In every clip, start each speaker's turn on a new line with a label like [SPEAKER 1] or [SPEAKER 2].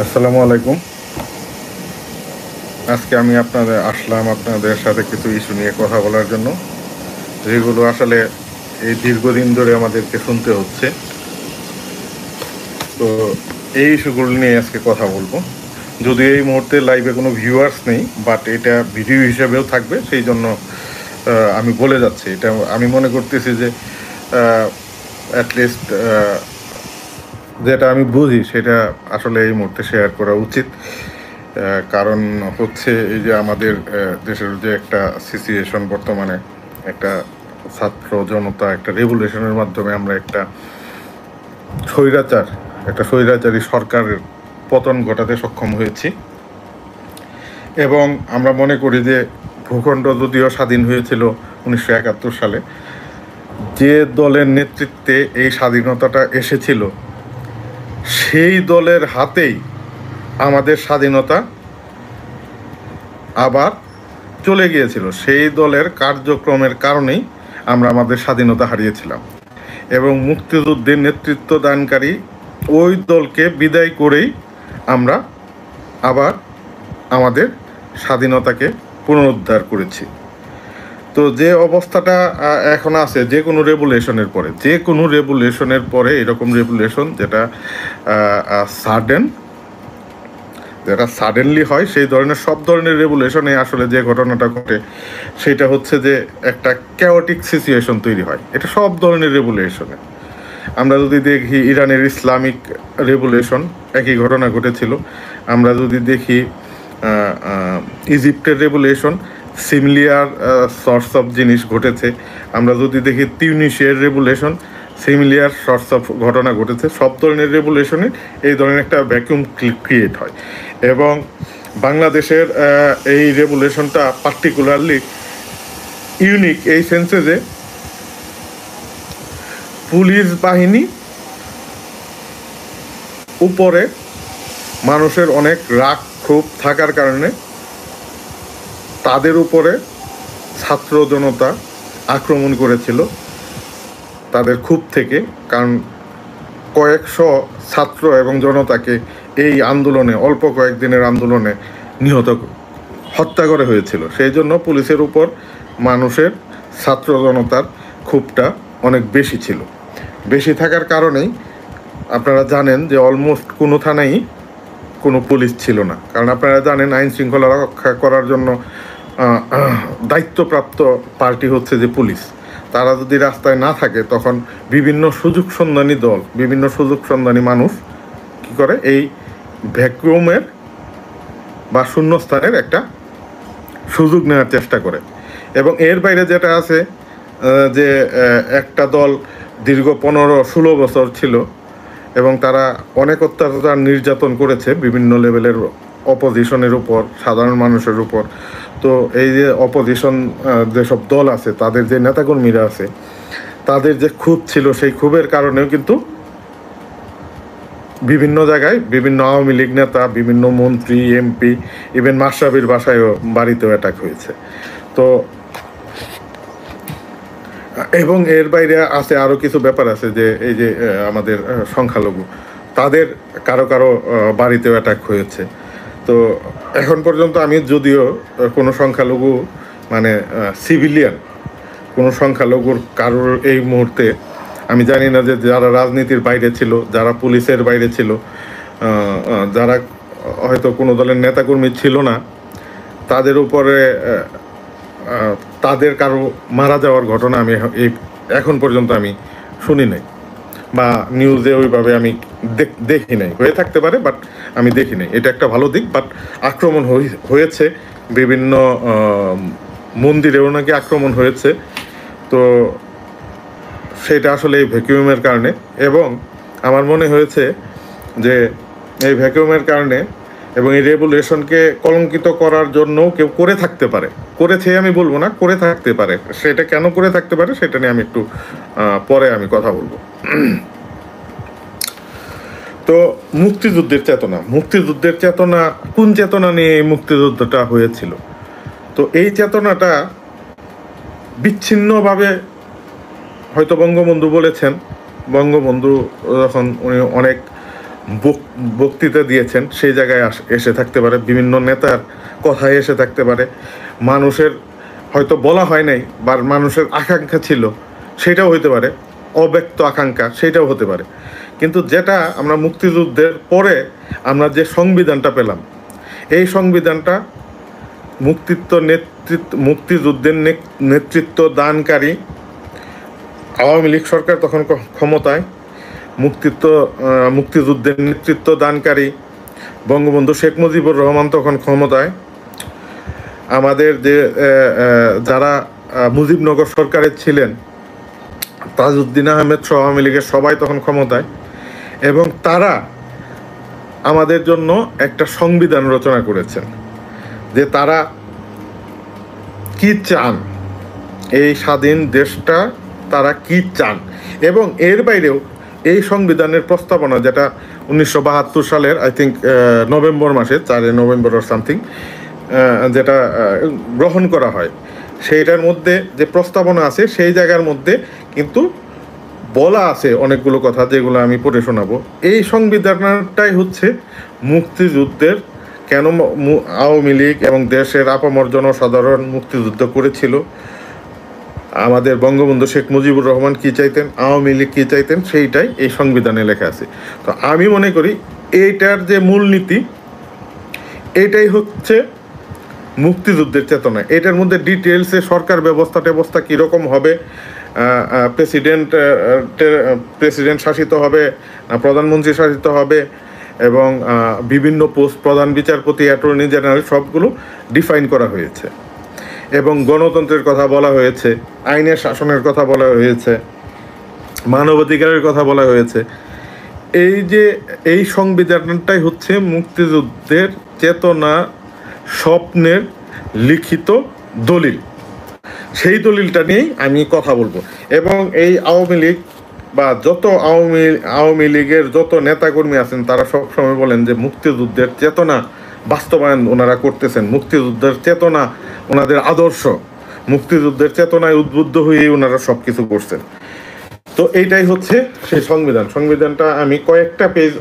[SPEAKER 1] আসসালামু আলাইকুম। আজকে আমি আপনাদের সাথে কিছু ইস্যু নিয়ে কথা বলার জন্য, যেগুলো আসলে এই দীর্ঘদিন ধরে আমাদেরকে শুনতে হচ্ছে। তো এই ইস্যুগুলো নিয়ে আজকে কথা বলবো। যদি এই মুহূর্তে লাইভে কোনো ভিউয়ার্স নেই, বাট এটা ভিডিও হিসেবেও থাকবে, সেই জন্য আমি বলে যাচ্ছি। এটা আমি মনে করতেছি যে অ্যাটলিস্ট যেটা আমি বুঝি সেটা আসলে এই মুহূর্তে শেয়ার করা উচিত। কারণ হচ্ছে এই যে আমাদের দেশের যে একটা সিচুয়েশন বর্তমানে, একটা ছাত্র জনতা একটা রেভুলেশনের মাধ্যমে আমরা একটা স্বৈরাচারী সরকারের পতন ঘটাতে সক্ষম হয়েছি। এবং আমরা মনে করি যে ভূখণ্ড যদিও স্বাধীন হয়েছিল 1971 সালে, যে দলের নেতৃত্বে এই স্বাধীনতাটা এসেছিল সেই দলের হাতেই আমাদের স্বাধীনতা আবার চলে গিয়েছিল। সেই দলের কার্যক্রমের কারণেই আমরা আমাদের স্বাধীনতা হারিয়েছিলাম। এবং মুক্তিযুদ্ধের নেতৃত্ব দানকারী ওই দলকে বিদায় করেই আমরা আবার আমাদের স্বাধীনতাকে পুনরুদ্ধার করেছি। তো যে অবস্থাটা এখন আছে, যে কোনো রেভুলেশনের পরে এরকম রেভুলেশন যেটা সাডেনলি হয়, সেই ধরনের সব ধরনের রেভুলেশনে আসলে যে ঘটনাটা ঘটে সেটা হচ্ছে যে একটা ক্যাওটিক সিচুয়েশন তৈরি হয়। এটা সব ধরনের রেভুলেশনে। আমরা যদি দেখি ইরানের ইসলামিক রেভুলেশন, একই ঘটনা ঘটেছিল। আমরা যদি দেখি ইজিপ্টের রেভুলেশন, সিমিলিয়ার সর্টস অফ জিনিস ঘটেছে। আমরা যদি দেখি তিউনিশিয়ার রেভুলেশন, সিমিলিয়ার সর্টস অফ ঘটনা ঘটেছে। সব ধরনের রেভুলেশনে এই ধরনের একটা ভ্যাকুয়াম ক্রিয়েট হয়। এবং বাংলাদেশের এই রেভুলেশনটা পার্টিকুলারলি ইউনিক এই সেন্সে যে পুলিশ বাহিনী উপরে মানুষের অনেক রাগ ক্ষোভ থাকার কারণে তাদের উপরে ছাত্র জনতা আক্রমণ করেছিল তাদের ক্ষোভ থেকে। কারণ কয়েকশো ছাত্র এবং জনতাকে এই আন্দোলনে, অল্প কয়েকদিনের আন্দোলনে হত্যা করে হয়েছিল। সেই জন্য পুলিশের উপর মানুষের, ছাত্র জনতার ক্ষোভটা অনেক বেশি ছিল। বেশি থাকার কারণেই আপনারা জানেন যে অলমোস্ট কোনো থানায় কোনো পুলিশ ছিল না। কারণ আপনারা জানেন আইন শৃঙ্খলা রক্ষা করার জন্য দায়িত্বপ্রাপ্ত পার্টি হচ্ছে যে পুলিশ। তারা যদি রাস্তায় না থাকে তখন বিভিন্ন সুযোগ সন্ধানী মানুষ কী করে, এই ভ্যাকুয়ামের বা শূন্যস্থানের একটা সুযোগ নেওয়ার চেষ্টা করে। এবং এর বাইরে যেটা আছে যে একটা দল দীর্ঘ 15-16 বছর ছিল এবং তারা অনেক অত্যাচার নির্যাতন করেছে বিভিন্ন লেভেলের অপোজিশনের উপর, সাধারণ মানুষের উপর। তো এই যে অপোজিশন যেসব দল আছে, তাদের যে নেতাকর্মীরা আছে, তাদের যে ক্ষোভ ছিল, সেই ক্ষোভের কারণেও কিন্তু বিভিন্ন জায়গায় বিভিন্ন আওয়ামী লীগ নেতা, বিভিন্ন মন্ত্রী, এমপি, ইভেন মাশরাফির বাড়িতেও অ্যাটাক হয়েছে। তো এবং এর বাইরে আছে আরও কিছু ব্যাপার আছে, যে এই যে আমাদের সংখ্যালঘু, তাদের কারো বাড়িতেও অ্যাটাক হয়েছে। তো এখন পর্যন্ত আমি যদিও কোনো সংখ্যালঘু মানে সিভিলিয়ান কোনো সংখ্যালঘুর কারোর এই মুহূর্তে আমি জানি না, যে যারা রাজনীতির বাইরে ছিল, যারা পুলিশের বাইরে ছিল, যারা হয়তো কোনো দলের নেতাকর্মী ছিল না, তাদের উপরে তাদের কারো মারা যাওয়ার ঘটনা আমি এখন পর্যন্ত আমি শুনি নাই, বা নিউজে ওইভাবে আমি দেখি নাই। হয়ে থাকতে পারে, বাট আমি দেখি নাই। এটা একটা ভালো দিক। বাট আক্রমণ হয়েছে বিভিন্ন মন্দিরেও নাকি আক্রমণ হয়েছে। তো সেটা আসলে এই ভ্যাকুয়ামের কারণে। এবং আমার মনে হয়েছে যে এই ভ্যাকুয়ামের কারণে এবং এই রেভুলেশনকে কলঙ্কিত করার জন্যও কেউ করে থাকতে পারে। করেছে আমি বলবো না, করে থাকতে পারে। সেটা কেন করে থাকতে পারে সেটা নিয়ে আমি একটু পরে আমি কথা বলবো। তো মুক্তিযুদ্ধের চেতনা কোন চেতনা নিয়ে এই মুক্তিযুদ্ধটা হয়েছিল? তো এই চেতনাটা বিচ্ছিন্নভাবে হয়তো বঙ্গবন্ধু বলেছেন। বঙ্গবন্ধু যখন উনি অনেক বক্তৃতা দিয়েছেন সেই জায়গায় এসে থাকতে পারে, বিভিন্ন নেতার কথায় এসে থাকতে পারে, মানুষের হয়তো বলা হয় নাই বা মানুষের আকাঙ্ক্ষা ছিল সেটাও হতে পারে, অব্যক্ত আকাঙ্ক্ষা সেটাও হতে পারে। কিন্তু যেটা আমরা মুক্তিযুদ্ধের পরে আমরা যে সংবিধানটা পেলাম, এই সংবিধানটা মুক্তিযুদ্ধের নেতৃত্ব দানকারী আওয়ামী লীগ সরকার তখন ক্ষমতায়, মুক্তিযুদ্ধের নেতৃত্ব দানকারী বঙ্গবন্ধু শেখ মুজিবুর রহমান তখন ক্ষমতায়, আমাদের যে যারা মুজিবনগর সরকারের ছিলেন তাজউদ্দিন আহমেদ সহ আওয়ামী লীগের সবাই তখন ক্ষমতায়, এবং তারা আমাদের জন্য একটা সংবিধান রচনা করেছেন যে তারা কি চান, এই স্বাধীন দেশটা তারা কি চান। এবং এর বাইরেও এই সংবিধানের প্রস্তাবনা যেটা 1972 সালের আই থিঙ্ক নভেম্বর মাসে 4 নভেম্বর অর সামথিং যেটা গ্রহণ করা হয়, সেইটার মধ্যে যে প্রস্তাবনা আছে সেই জায়গার মধ্যে কিন্তু বলা আছে অনেকগুলো কথা যেগুলো আমি পড়ে শোনাবো। এই সংবিধানটাই হচ্ছে মুক্তিযুদ্ধের কেন আওয়ামী লীগ এবং দেশের আপামর জনসাধারণ মুক্তিযুদ্ধ করেছিল, আমাদের বঙ্গবন্ধু শেখ মুজিবুর রহমান কী চাইতেন, আওয়ামী লীগ কী চাইতেন, সেইটাই এই সংবিধানে লেখা আছে। তো আমি মনে করি এইটার যে মূলনীতি এটাই হচ্ছে মুক্তিযুদ্ধের চেতনা। এটার মধ্যে ডিটেলসে সরকার ব্যবস্থা কীরকম হবে, প্রেসিডেন্ট শাসিত হবে, প্রধানমন্ত্রী শাসিত হবে, এবং বিভিন্ন পোস্ট, প্রধান বিচারপতি, অ্যাটর্নি জেনারেল, সবগুলো ডিফাইন করা হয়েছে। এবং গণতন্ত্রের কথা বলা হয়েছে, আইনের শাসনের কথা বলা হয়েছে, মানবাধিকারের কথা বলা হয়েছে। এই যে এই সংবিধানটাই হচ্ছে মুক্তিযুদ্ধের চেতনা, স্বপ্নের লিখিত দলিল। সেই দলিলটা নিয়েই আমি কথা বলবো। এবং এই আওয়ামী লীগ বা যত আওয়ামী লীগের যত নেতাকর্মী আছেন তারা সবসময় বলেন যে মুক্তিযুদ্ধের চেতনা বাস্তবায়ন ওনারা করতেছেন, মুক্তিযুদ্ধের চেতনা ওনাদের আদর্শ, মুক্তিযুদ্ধের চেতনায় উদ্বুদ্ধ হয়েই ওনারা সব কিছু করছেন। তো এইটাই হচ্ছে সেই সংবিধানটা আমি কয়েকটা পেজ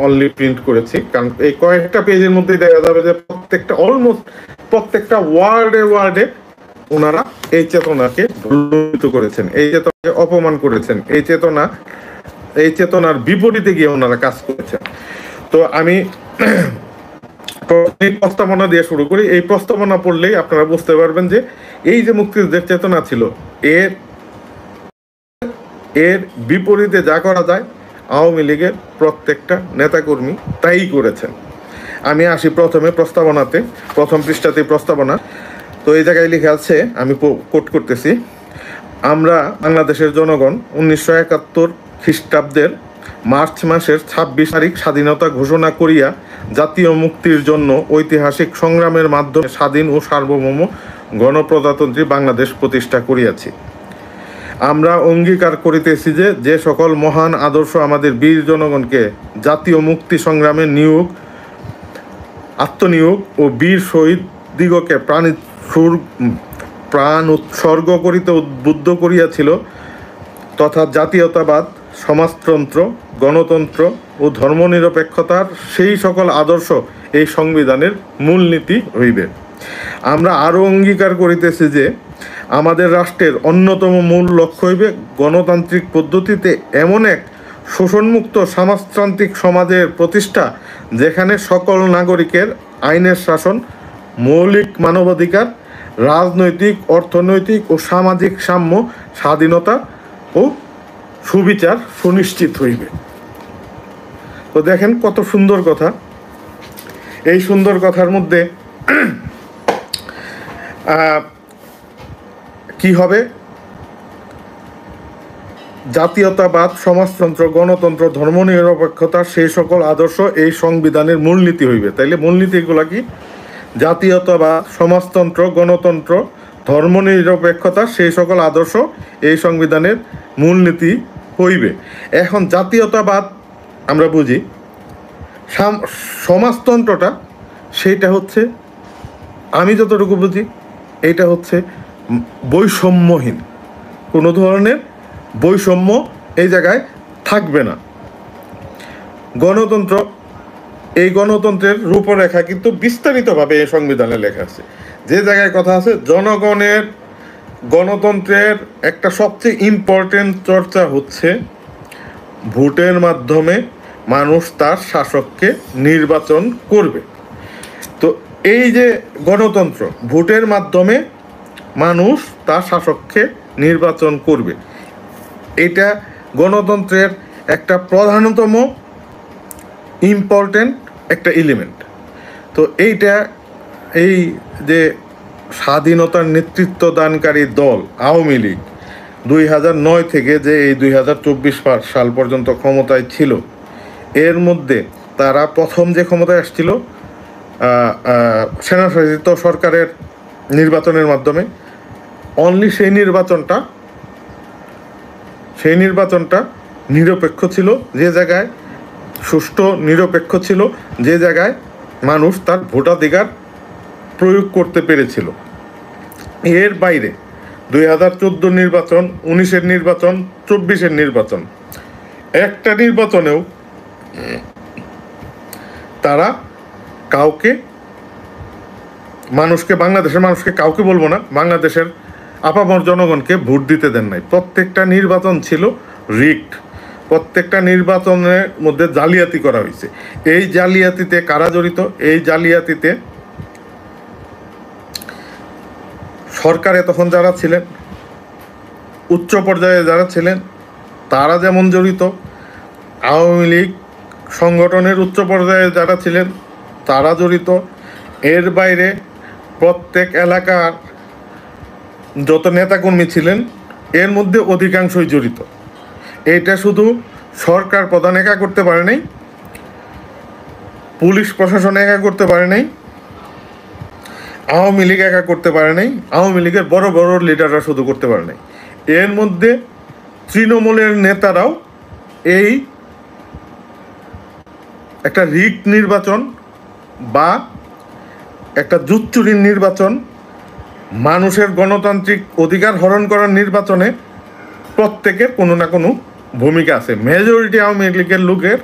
[SPEAKER 1] অনলি প্রিন্ট করেছি, কারণ এই কয়েকটা পেজের মধ্যে দেখা যাবে যে অলমোস্ট প্রত্যেকটা ওয়ার্ডে ওনারা এই চেতনাকে ভুলিত করেছেন, এই চেতনাকে অপমান করেছেন, এই চেতনার বিপরীতে গিয়ে ওনারা কাজ করেছেন। তো আমি প্রস্তাবনা দিয়ে শুরু করি। এই প্রস্তাবনা পড়লেই আপনারা বুঝতে পারবেন যে এই যে মুক্তিযুদ্ধের চেতনা ছিল এর বিপরীতে যা করা যায় আওয়ামী লীগের প্রত্যেকটা নেতাকর্মী তাই করেছেন। আমি আসি প্রথমে প্রস্তাবনাতে, প্রথম পৃষ্ঠাতে প্রস্তাবনা। তো এই জায়গায় লিখে আছে, আমি কোট করতেছি, আমরা বাংলাদেশের জনগণ 1971 খ্রিস্টাব্দের মার্চ মাসের 26 তারিখ স্বাধীনতা ঘোষণা করিয়া জাতীয় মুক্তির জন্য ঐতিহাসিক সংগ্রামের মাধ্যমে স্বাধীন ও সার্বভৌম গণপ্রজাতন্ত্রী বাংলাদেশ প্রতিষ্ঠা করিয়াছি। আমরা অঙ্গীকার করিতেছি যে যে সকল মহান আদর্শ আমাদের বীর জনগণকে জাতীয় মুক্তি সংগ্রামে আত্মনিয়োগ ও বীর শহীদ দিগকে প্রাণ উৎসর্গ করিতে উদ্বুদ্ধ করিয়াছিল, তথা জাতীয়তাবাদ, সমাজতন্ত্র, গণতন্ত্র ও ধর্মনিরপেক্ষতার সেই সকল আদর্শ এই সংবিধানের মূলনীতি হইবে। আমরা আরও অঙ্গীকার করিতেছি যে আমাদের রাষ্ট্রের অন্যতম মূল লক্ষ্য হইবে গণতান্ত্রিক পদ্ধতিতে এমন এক শোষণমুক্ত সমাজতান্ত্রিক সমাজের প্রতিষ্ঠা, যেখানে সকল নাগরিকের আইনের শাসন, মৌলিক মানবাধিকার, রাজনৈতিক, অর্থনৈতিক ও সামাজিক সাম্য, স্বাধীনতা ও সুবিচার সুনিশ্চিত হইবে। তো দেখেন কত সুন্দর কথা। এই সুন্দর কথার মধ্যে কি হবে, জাতীয়তাবাদ, সমাজতন্ত্র, গণতন্ত্র, ধর্মনিরপেক্ষতা সেই সকল আদর্শ এই সংবিধানের মূলনীতি হইবে। তাইলে মূলনীতিগুলো কি? জাতীয়তাবাদ, সমাজতন্ত্র, গণতন্ত্র, ধর্মনিরপেক্ষতা সেই সকল আদর্শ এই সংবিধানের মূলনীতি হইবে। এখন জাতীয়তাবাদ আমরা বুঝি, সমাজতন্ত্রটা সেইটা হচ্ছে, আমি যতটুকু বুঝি, এইটা হচ্ছে বৈষম্যহীন, কোনো ধরনের বৈষম্য এই জায়গায় থাকবে না। গণতন্ত্র, এই গণতন্ত্রের রূপরেখা কিন্তু বিস্তারিতভাবে এই সংবিধানে লেখা আছে। যে জায়গায় কথা আছে জনগণের গণতন্ত্রের একটা সবচেয়ে ইম্পর্টেন্ট চর্চা হচ্ছে ভোটের মাধ্যমে মানুষ তার শাসককে নির্বাচন করবে। তো এই যে গণতন্ত্র, ভোটের মাধ্যমে মানুষ তার শাসককে নির্বাচন করবে, এটা গণতন্ত্রের একটা প্রধানতম ইম্পর্টেন্ট একটা এলিমেন্ট। তো এই যে স্বাধীনতার নেতৃত্ব দানকারী দল আওয়ামী লীগ 2009 থেকে যে এই 2024 সাল পর্যন্ত ক্ষমতায় ছিল, এর মধ্যে তারা প্রথম যে ক্ষমতায় আসছিল সেনাশাসিত সরকারের নির্বাচনের মাধ্যমে, অনলি সেই নির্বাচনটা নিরপেক্ষ ছিল, যে জায়গায় সুষ্ঠু নিরপেক্ষ ছিল, যে জায়গায় মানুষ তার ভোটাধিকার প্রয়োগ করতে পেরেছিল। এর বাইরে 2014 নির্বাচন, 19-এর নির্বাচন, 24-এর নির্বাচন, একটা নির্বাচনেও তারা বাংলাদেশের মানুষকে কাউকে বলবো না, বাংলাদেশের আপামর জনগণকে ভোট দিতে দেন নাই। প্রত্যেকটা নির্বাচন ছিল রিগড, প্রত্যেকটা নির্বাচনের মধ্যে জালিয়াতি করা হয়েছে। এই জালিয়াতিতে কারা জড়িত? এই জালিয়াতিতে সরকারে তখন যারা ছিলেন, উচ্চ পর্যায়ে যারা ছিলেন, তারা যেমন জড়িত, আওয়ামী লীগ সংগঠনের উচ্চ পর্যায়ে যারা ছিলেন তারা জড়িত, এর বাইরে প্রত্যেক এলাকার যত নেতাকর্মী ছিলেন এর মধ্যে অধিকাংশই জড়িত। এটা শুধু সরকার প্রধান একা করতে পারে নাই, পুলিশ প্রশাসন একা করতে পারে নাই, আওয়ামী লীগ একা করতে পারে নাই, আওয়ামী লীগের বড় বড় লিডাররা শুধু করতে পারে নাই, এর মধ্যে তৃণমূলের নেতারাও এই একটা রিগ নির্বাচন বা একটা জুৎচুরির নির্বাচন, মানুষের গণতান্ত্রিক অধিকার হরণ করার নির্বাচনে প্রত্যেকের কোনো না কোনো ভূমিকা আছে। মেজরিটি আওয়ামী লীগের লোকের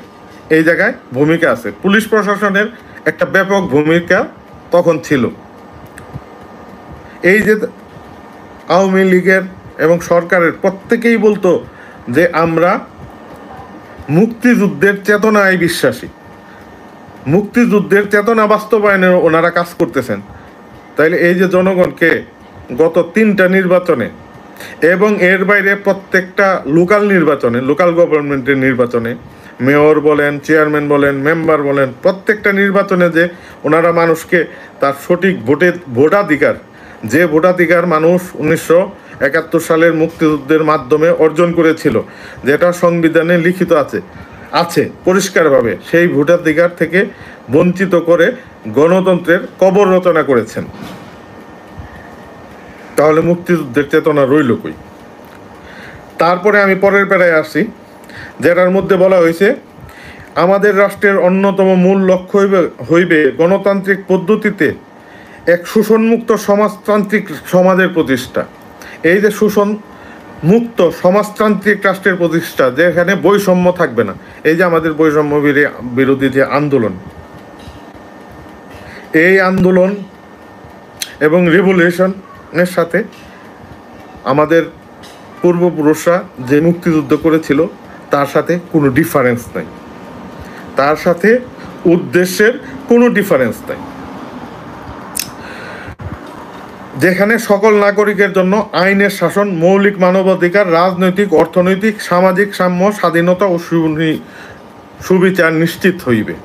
[SPEAKER 1] এই জায়গায় ভূমিকা আছে, পুলিশ প্রশাসনের একটা ব্যাপক ভূমিকা তখন ছিল। এই যে আওয়ামী লীগের এবং সরকারের প্রত্যেকেই বলতো যে আমরা মুক্তিযুদ্ধের চেতনায় বিশ্বাসী, মুক্তিযুদ্ধের চেতনা বাস্তবায়নে ওনারা কাজ করতেছেন। তাইলে এই যে জনগণকে গত 3টা নির্বাচনে এবং এর বাইরে প্রত্যেকটা লোকাল নির্বাচনে, লোকাল গভর্নমেন্টের নির্বাচনে, মেয়র বলেন, চেয়ারম্যান বলেন, মেম্বার বলেন, প্রত্যেকটা নির্বাচনে যে ওনারা মানুষকে তার সঠিক ভোটাধিকার, যে ভোটাধিকার মানুষ 1971 সালের মুক্তিযুদ্ধের মাধ্যমে অর্জন করেছিল, যেটা সংবিধানে লিখিত আছে পরিষ্কারভাবে, সেই ভোটাধিকার থেকে বঞ্চিত করে গণতন্ত্রের কবর রচনা করেছেন। তাহলে মুক্তিযুদ্ধের চেতনা রইল কই? তারপরে আমি পরের প্যারায় আসি, যেটার মধ্যে বলা হয়েছে আমাদের রাষ্ট্রের অন্যতম মূল লক্ষ্য হইবে গণতান্ত্রিক পদ্ধতিতে এক শোষণমুক্ত সমাজতান্ত্রিক সমাজের প্রতিষ্ঠা। এই যে শোষণ মুক্ত সমাজতান্ত্রিক রাষ্ট্রের প্রতিষ্ঠা, যেখানে বৈষম্য থাকবে না, এই যে আমাদের বৈষম্য বিরোধী যে আন্দোলন, এই আন্দোলন এবং রিভলিউশনের সাথে আমাদের পূর্বপুরুষরা যে মুক্তিযুদ্ধ করেছিল তার সাথে কোনো ডিফারেন্স নাই, তার সাথে উদ্দেশ্যের কোনো ডিফারেন্স নাই। যেখানে সকল নাগরিকের জন্য আইনের শাসন, মৌলিক মানবাধিকার, রাজনৈতিক, অর্থনৈতিক, সামাজিক সাম্য, স্বাধীনতা ও সুবিচার নিশ্চিত হইবে।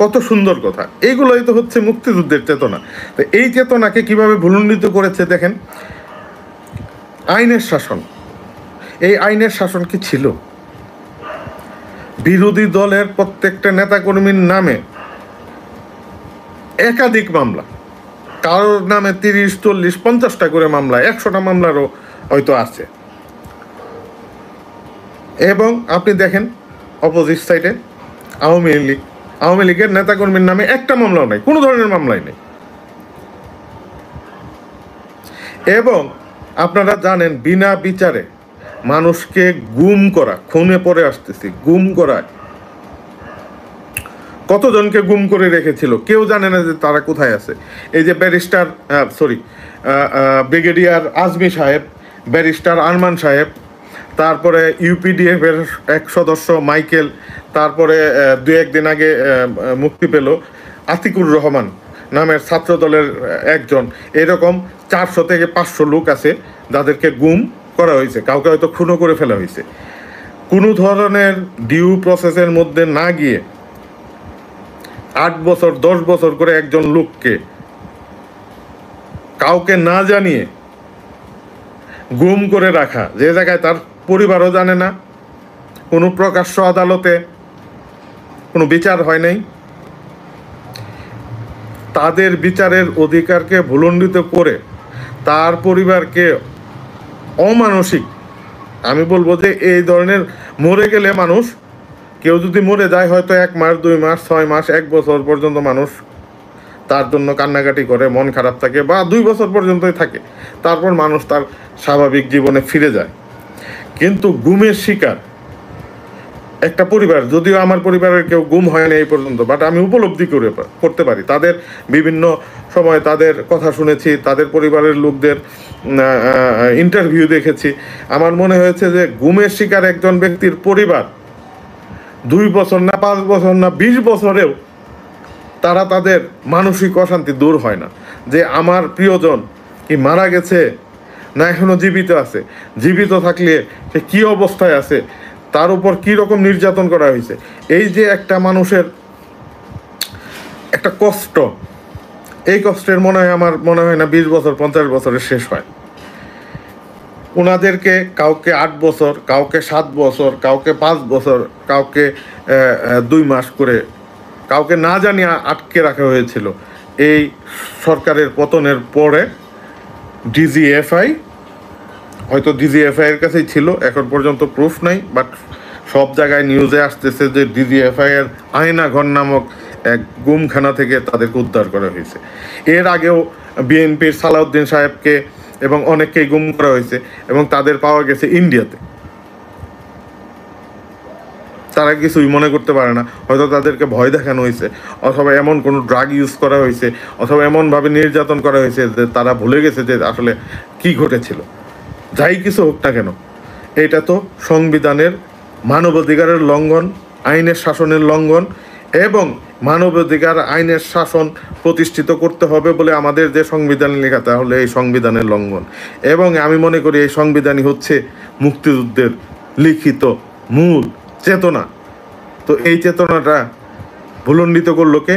[SPEAKER 1] কত সুন্দর কথা! এইগুলোই তো হচ্ছে মুক্তিযুদ্ধের চেতনা। তো এই চেতনাকে কিভাবে ভুলুণ্ঠিত করেছে দেখেন। আইনের শাসন, এই আইনের শাসন কি ছিল? বিরোধী দলের প্রত্যেকটা নেতাকর্মীর নামে একাধিক মামলা, কারোর নামে 30, 40, 50টা করে মামলা, 100টা মামলারও হয়তো আছে। এবং আপনি দেখেন অপোজিট সাইডে আওয়ামী লীগের নেতাকর্মীর নামে একটা মামলাও নাই, কোনো ধরনের মামলাই নেই। এবং আপনারা জানেন বিনা বিচারে মানুষকে গুম করা, খুনে পড়ে আসতেছি, গুম করা কতজনকে গুম করে রেখেছিল, কেউ জানে না যে তারা কোথায় আছে। এই যে ব্যারিস্টার ব্রিগেডিয়ার আজমি সাহেব, ব্যারিস্টার আরমান সাহেব, তারপরে ইউপিডিএফ এর এক সদস্য মাইকেল, তারপরে দু একদিন আগে মুক্তি পেল আতিকুর রহমান নামের ছাত্র দলের একজন। এরকম 400 থেকে 500 লোক আছে যাদেরকে গুম করা হয়েছে, কাউকে হয়তো খুনও করে ফেলা হয়েছে। কোনো ধরনের ডিউ প্রসেসের মধ্যে না গিয়ে 8 বছর 10 বছর করে একজন লোককে কাউকে না জানিয়ে গুম করে রাখা, যে জায়গায় তার পরিবারও জানে না, কোনো প্রকাশ্য আদালতে কোনো বিচার হয় নাই, তাদের বিচারের অধিকারকে ভূলণ্ডিত করে তার পরিবারকে অমানসিক, আমি বলবো যে এই ধরনের মরে গেলে মানুষ, কেউ যদি মরে যায় হয়তো 1 মাস 2 মাস 6 মাস 1 বছর পর্যন্ত মানুষ তার জন্য কান্নাকাটি করে, মন খারাপ থাকে, বা 2 বছর পর্যন্তই থাকে, তারপর মানুষ তার স্বাভাবিক জীবনে ফিরে যায়। কিন্তু গুমের শিকার একটা পরিবার, যদিও আমার পরিবারের কেউ গুম হয় না এই পর্যন্ত, বাট আমি উপলব্ধি করতে পারি, তাদের বিভিন্ন সময় তাদের কথা শুনেছি, তাদের পরিবারের লোকদের ইন্টারভিউ দেখেছি। আমার মনে হয়েছে যে গুমের শিকার একজন ব্যক্তির পরিবার 2 বছর না 5 বছর না 20 বছরেও তারা তাদের মানসিক অশান্তি দূর হয় না, যে আমার প্রিয়জন কি মারা গেছে না এখনো জীবিত আছে, জীবিত থাকলে সে কী অবস্থায় আছে, তার উপর কী রকম নির্যাতন করা হয়েছে। এই যে একটা মানুষের একটা কষ্ট, এই কষ্টের আমার মনে হয় না 20 বছর 50 বছরে শেষ হয়। ওনাদেরকে কাউকে 8 বছর, কাউকে 7 বছর, কাউকে 5 বছর, কাউকে 2 মাস করে, কাউকে না জানিয়ে আটকে রাখা হয়েছিল। এই সরকারের পতনের পরে ডিজিএফআই, হয়তো ডিজিএফআই এর কাছেই ছিল, এখন পর্যন্ত প্রুফ নাই, বাট সব জায়গায় নিউজে আসতেছে যে ডিজিএফআই এর আয়নাঘর নামক এক গুমখানা থেকে তাদেরকে উদ্ধার করা হয়েছে। এর আগেও বিএনপির সালাউদ্দিন সাহেবকে এবং অনেককেই গুম করা হয়েছে এবং তাদের পাওয়া গেছে ইন্ডিয়াতে। তারা কিছুই মনে করতে পারে না, হয়তো তাদেরকে ভয় দেখানো হয়েছে, অথবা এমন কোনো ড্রাগ ইউজ করা হয়েছে, অথবা এমনভাবে নির্যাতন করা হয়েছে যে তারা ভুলে গেছে যে আসলে কি ঘটেছিল। যাই কিছু হোক না কেন, এটা তো সংবিধানের মানবাধিকারের লঙ্ঘন, আইনের শাসনের লঙ্ঘন, এবং মানবাধিকার আইনের শাসন প্রতিষ্ঠিত করতে হবে বলে আমাদের যে সংবিধানে লেখা, তাহলে এই সংবিধানের লঙ্ঘন। এবং আমি মনে করি এই সংবিধানই হচ্ছে মুক্তিযুদ্ধের লিখিত মূল চেতনা। তো এই চেতনাটা ভূলণ্ডিত করলো কে?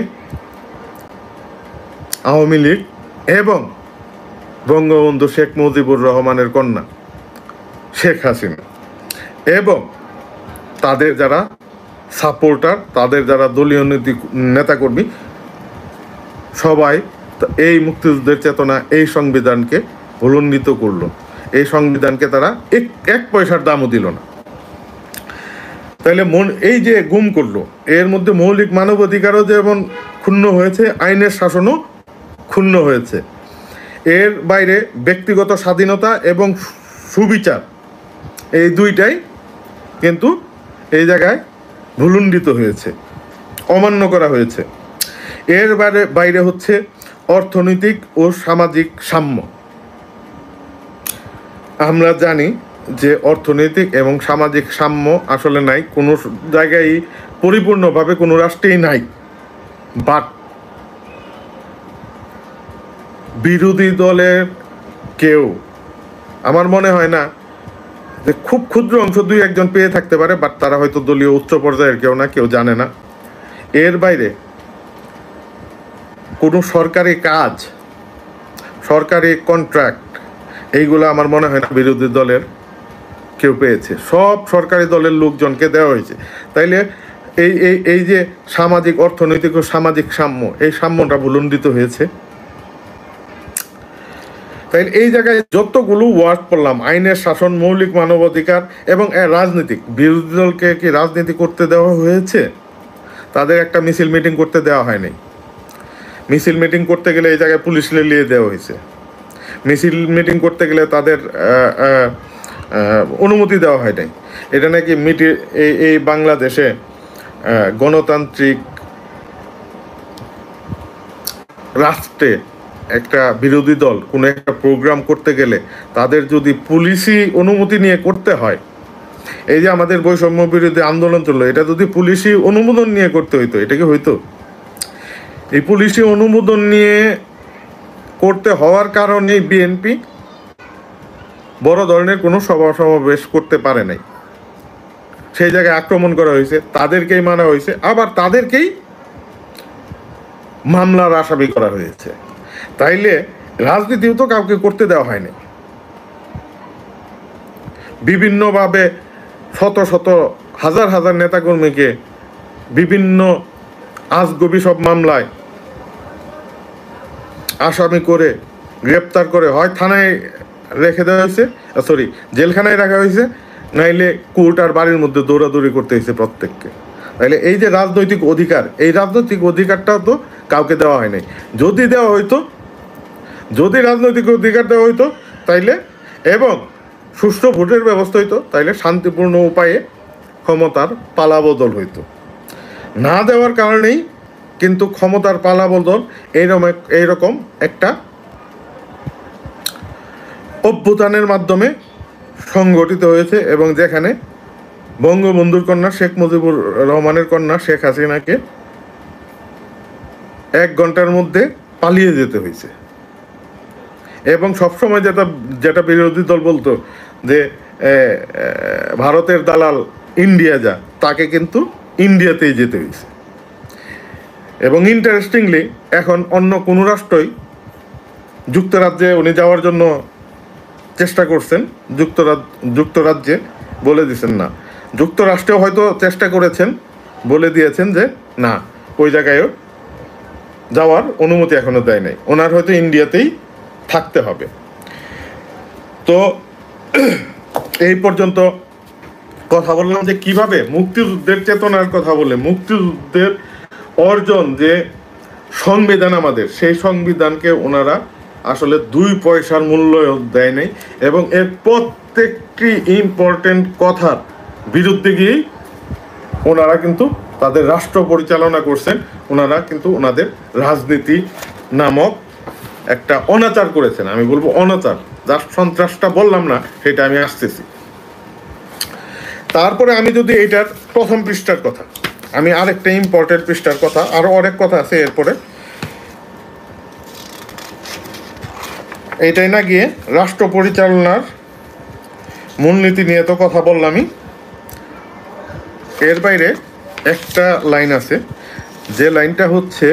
[SPEAKER 1] আওয়ামী লীগ এবং বঙ্গবন্ধু শেখ মুজিবুর রহমানের কন্যা শেখ হাসিনা এবং তাদের যারা সাপোর্টার, তাদের যারা দলীয় নেতাকর্মী, সবাই এই মুক্তিযুদ্ধের চেতনা, এই সংবিধানকে ভূলণ্ডিত করলো। এই সংবিধানকে তারা এক পয়সার দামও দিল না। তাইলে এই যে গুম করলো, এর মধ্যে মৌলিক মানবাধিকারও যেমন ক্ষুণ্ণ হয়েছে, আইনের শাসনও ক্ষুণ্ণ হয়েছে। এর বাইরে ব্যক্তিগত স্বাধীনতা এবং সুবিচার, এই দুইটাই কিন্তু এই জায়গায় ভূলণ্ডিত হয়েছে, অমান্য করা হয়েছে। এর বাইরে হচ্ছে অর্থনৈতিক ও সামাজিক সাম্য। আমরা জানি যে অর্থনৈতিক এবং সামাজিক সাম্য আসলে নাই, কোনো জায়গায় পরিপূর্ণভাবে কোনো রাষ্ট্রেই নাই। বাট বিরোধী দলের কেউ, আমার মনে হয় না, যে খুব ক্ষুদ্র অংশ 2-1 পেয়ে থাকতে পারে, বাট তারা হয়তো দলীয় উচ্চ পর্যায়ের কেউ না, কেউ জানে না। এর বাইরে কোনো সরকারি কাজ, সরকারি কন্ট্রাক্ট, এইগুলো আমার মনে হয় না বিরোধী দলের কেউ পেয়েছে। সব সরকারি দলের লোকজনকে দেওয়া হয়েছে। তাইলে এই যে সামাজিক, অর্থনৈতিক ও সামাজিক সাম্য, এই সাম্যটা ভূলণ্ডিত হয়েছে। তাই এই জায়গায় যতগুলো ওয়ার্ড পড়লাম, আইনের শাসন, মৌলিক মানবাধিকার এবং রাজনীতিক, বিরোধী দলকে কি রাজনীতি করতে দেওয়া হয়েছে? তাদের একটা মিছিল মিটিং করতে দেওয়া হয়নি। মিছিল মিটিং করতে গেলে এই জায়গায় পুলিশ লেলিয়ে দেওয়া হয়েছে। মিছিল মিটিং করতে গেলে তাদের অনুমতি দেওয়া হয় নাই। এটা নাকি এই বাংলাদেশে গণতান্ত্রিক রাষ্ট্রে একটা বিরোধী দল কোনো একটা প্রোগ্রাম করতে গেলে তাদের যদি পুলিশি অনুমতি নিয়ে করতে হয়, এই যে আমাদের বৈষম্য বিরোধী আন্দোলন চললো, এটা যদি পুলিশি অনুমোদন নিয়ে করতে হইতো, এটা কি হইতো? এই পুলিশি অনুমোদন নিয়ে করতে হওয়ার কারণে বিএনপি বড় ধরনের কোনো সভা সমাবেশ করতে পারে নাই। সেই জায়গায় আক্রমণ করা হয়েছে, তাদেরকেই মারা হয়েছে, আবার তাদেরকেই মামলার আসামি করা হয়েছে। তাইলে রাজনীতিও তো কাউকে করতে দেওয়া হয়নি। বিভিন্নভাবে শত শত হাজার হাজার নেতাকর্মীকে বিভিন্ন আজগবি সব মামলায় আসামি করে গ্রেপ্তার করে হয় থানায় রেখে দেওয়া হয়েছে, জেলখানায় রাখা হয়েছে, নাইলে কোর্ট আর বাড়ির মধ্যে দৌড়াদৌড়ি করতে হয়েছে প্রত্যেককে। তাইলে এই যে রাজনৈতিক অধিকার, এই রাজনৈতিক অধিকারটাও তো কাউকে দেওয়া হয় নাই। যদি দেওয়া হইতো, যদি রাজনৈতিক অধিকার দেওয়া হইতো তাইলে এবং সুষ্ঠু ভোটের ব্যবস্থা হইতো, তাইলে শান্তিপূর্ণ উপায়ে ক্ষমতার পালাবদল হইতো। না দেওয়ার কারণেই কিন্তু ক্ষমতার পালাবদল এইরকম একটা অভ্যুত্থানের মাধ্যমে সংগঠিত হয়েছে, এবং যেখানে বঙ্গবন্ধুর কন্যা শেখ মুজিবুর রহমানের কন্যা শেখ হাসিনাকে 1 ঘন্টার মধ্যে পালিয়ে যেতে হয়েছে। এবং সবসময় যেটা বিরোধী দল বলতো যে ভারতের দালাল ইন্ডিয়া যা, তাকে কিন্তু ইন্ডিয়াতেই যেতে হয়েছে। এবং ইন্টারেস্টিংলি এখন অন্য কোনো রাষ্ট্রই যুক্তরাজ্যে উনি যাওয়ার জন্য চেষ্টা করছেন, যুক্তরাজ্যে বলে দিয়েছেন না, যুক্তরাষ্ট্রেও হয়তো চেষ্টা করেছেন, বলে দিয়েছেন যে না, ওই জায়গায়ও যাওয়ার অনুমতি এখনো দেয় নাই, ওনার হয়তো ইন্ডিয়াতেই থাকতে হবে। তো এই পর্যন্ত কথা বললাম যে কিভাবে মুক্তিযুদ্ধের চেতনার কথা বলে মুক্তিযুদ্ধের অর্জন যে সংবিধান আমাদের, সেই সংবিধানকে ওনারা আসলে 2 পয়সার মূল্য দেয় নাই, এবং এর প্রত্যেকটি ইম্পর্টেন্ট কথার বিরুদ্ধে গিয়েই ওনারা কিন্তু তাদের রাষ্ট্র পরিচালনা করছেন। ওনারা কিন্তু ওনাদের রাজনীতি নামক একটা অনাচার করেছেন। আমি বলবো অনাচার, যার সন্ত্রাসটা বললাম না সেটা আমি আসতেছি। তারপরে আমি যদি এইটার প্রথম পৃষ্ঠার কথা, আমি আরেকটা ইম্পর্টেন্ট পৃষ্ঠার কথা, আরো অনেক কথা আছে এরপরে, এইটাই না গিয়ে রাষ্ট্র পরিচালনার মূলনীতি নিয়ে তো কথা বললামই, এর বাইরে একটা লাইন আছে, যে লাইনটা হচ্ছে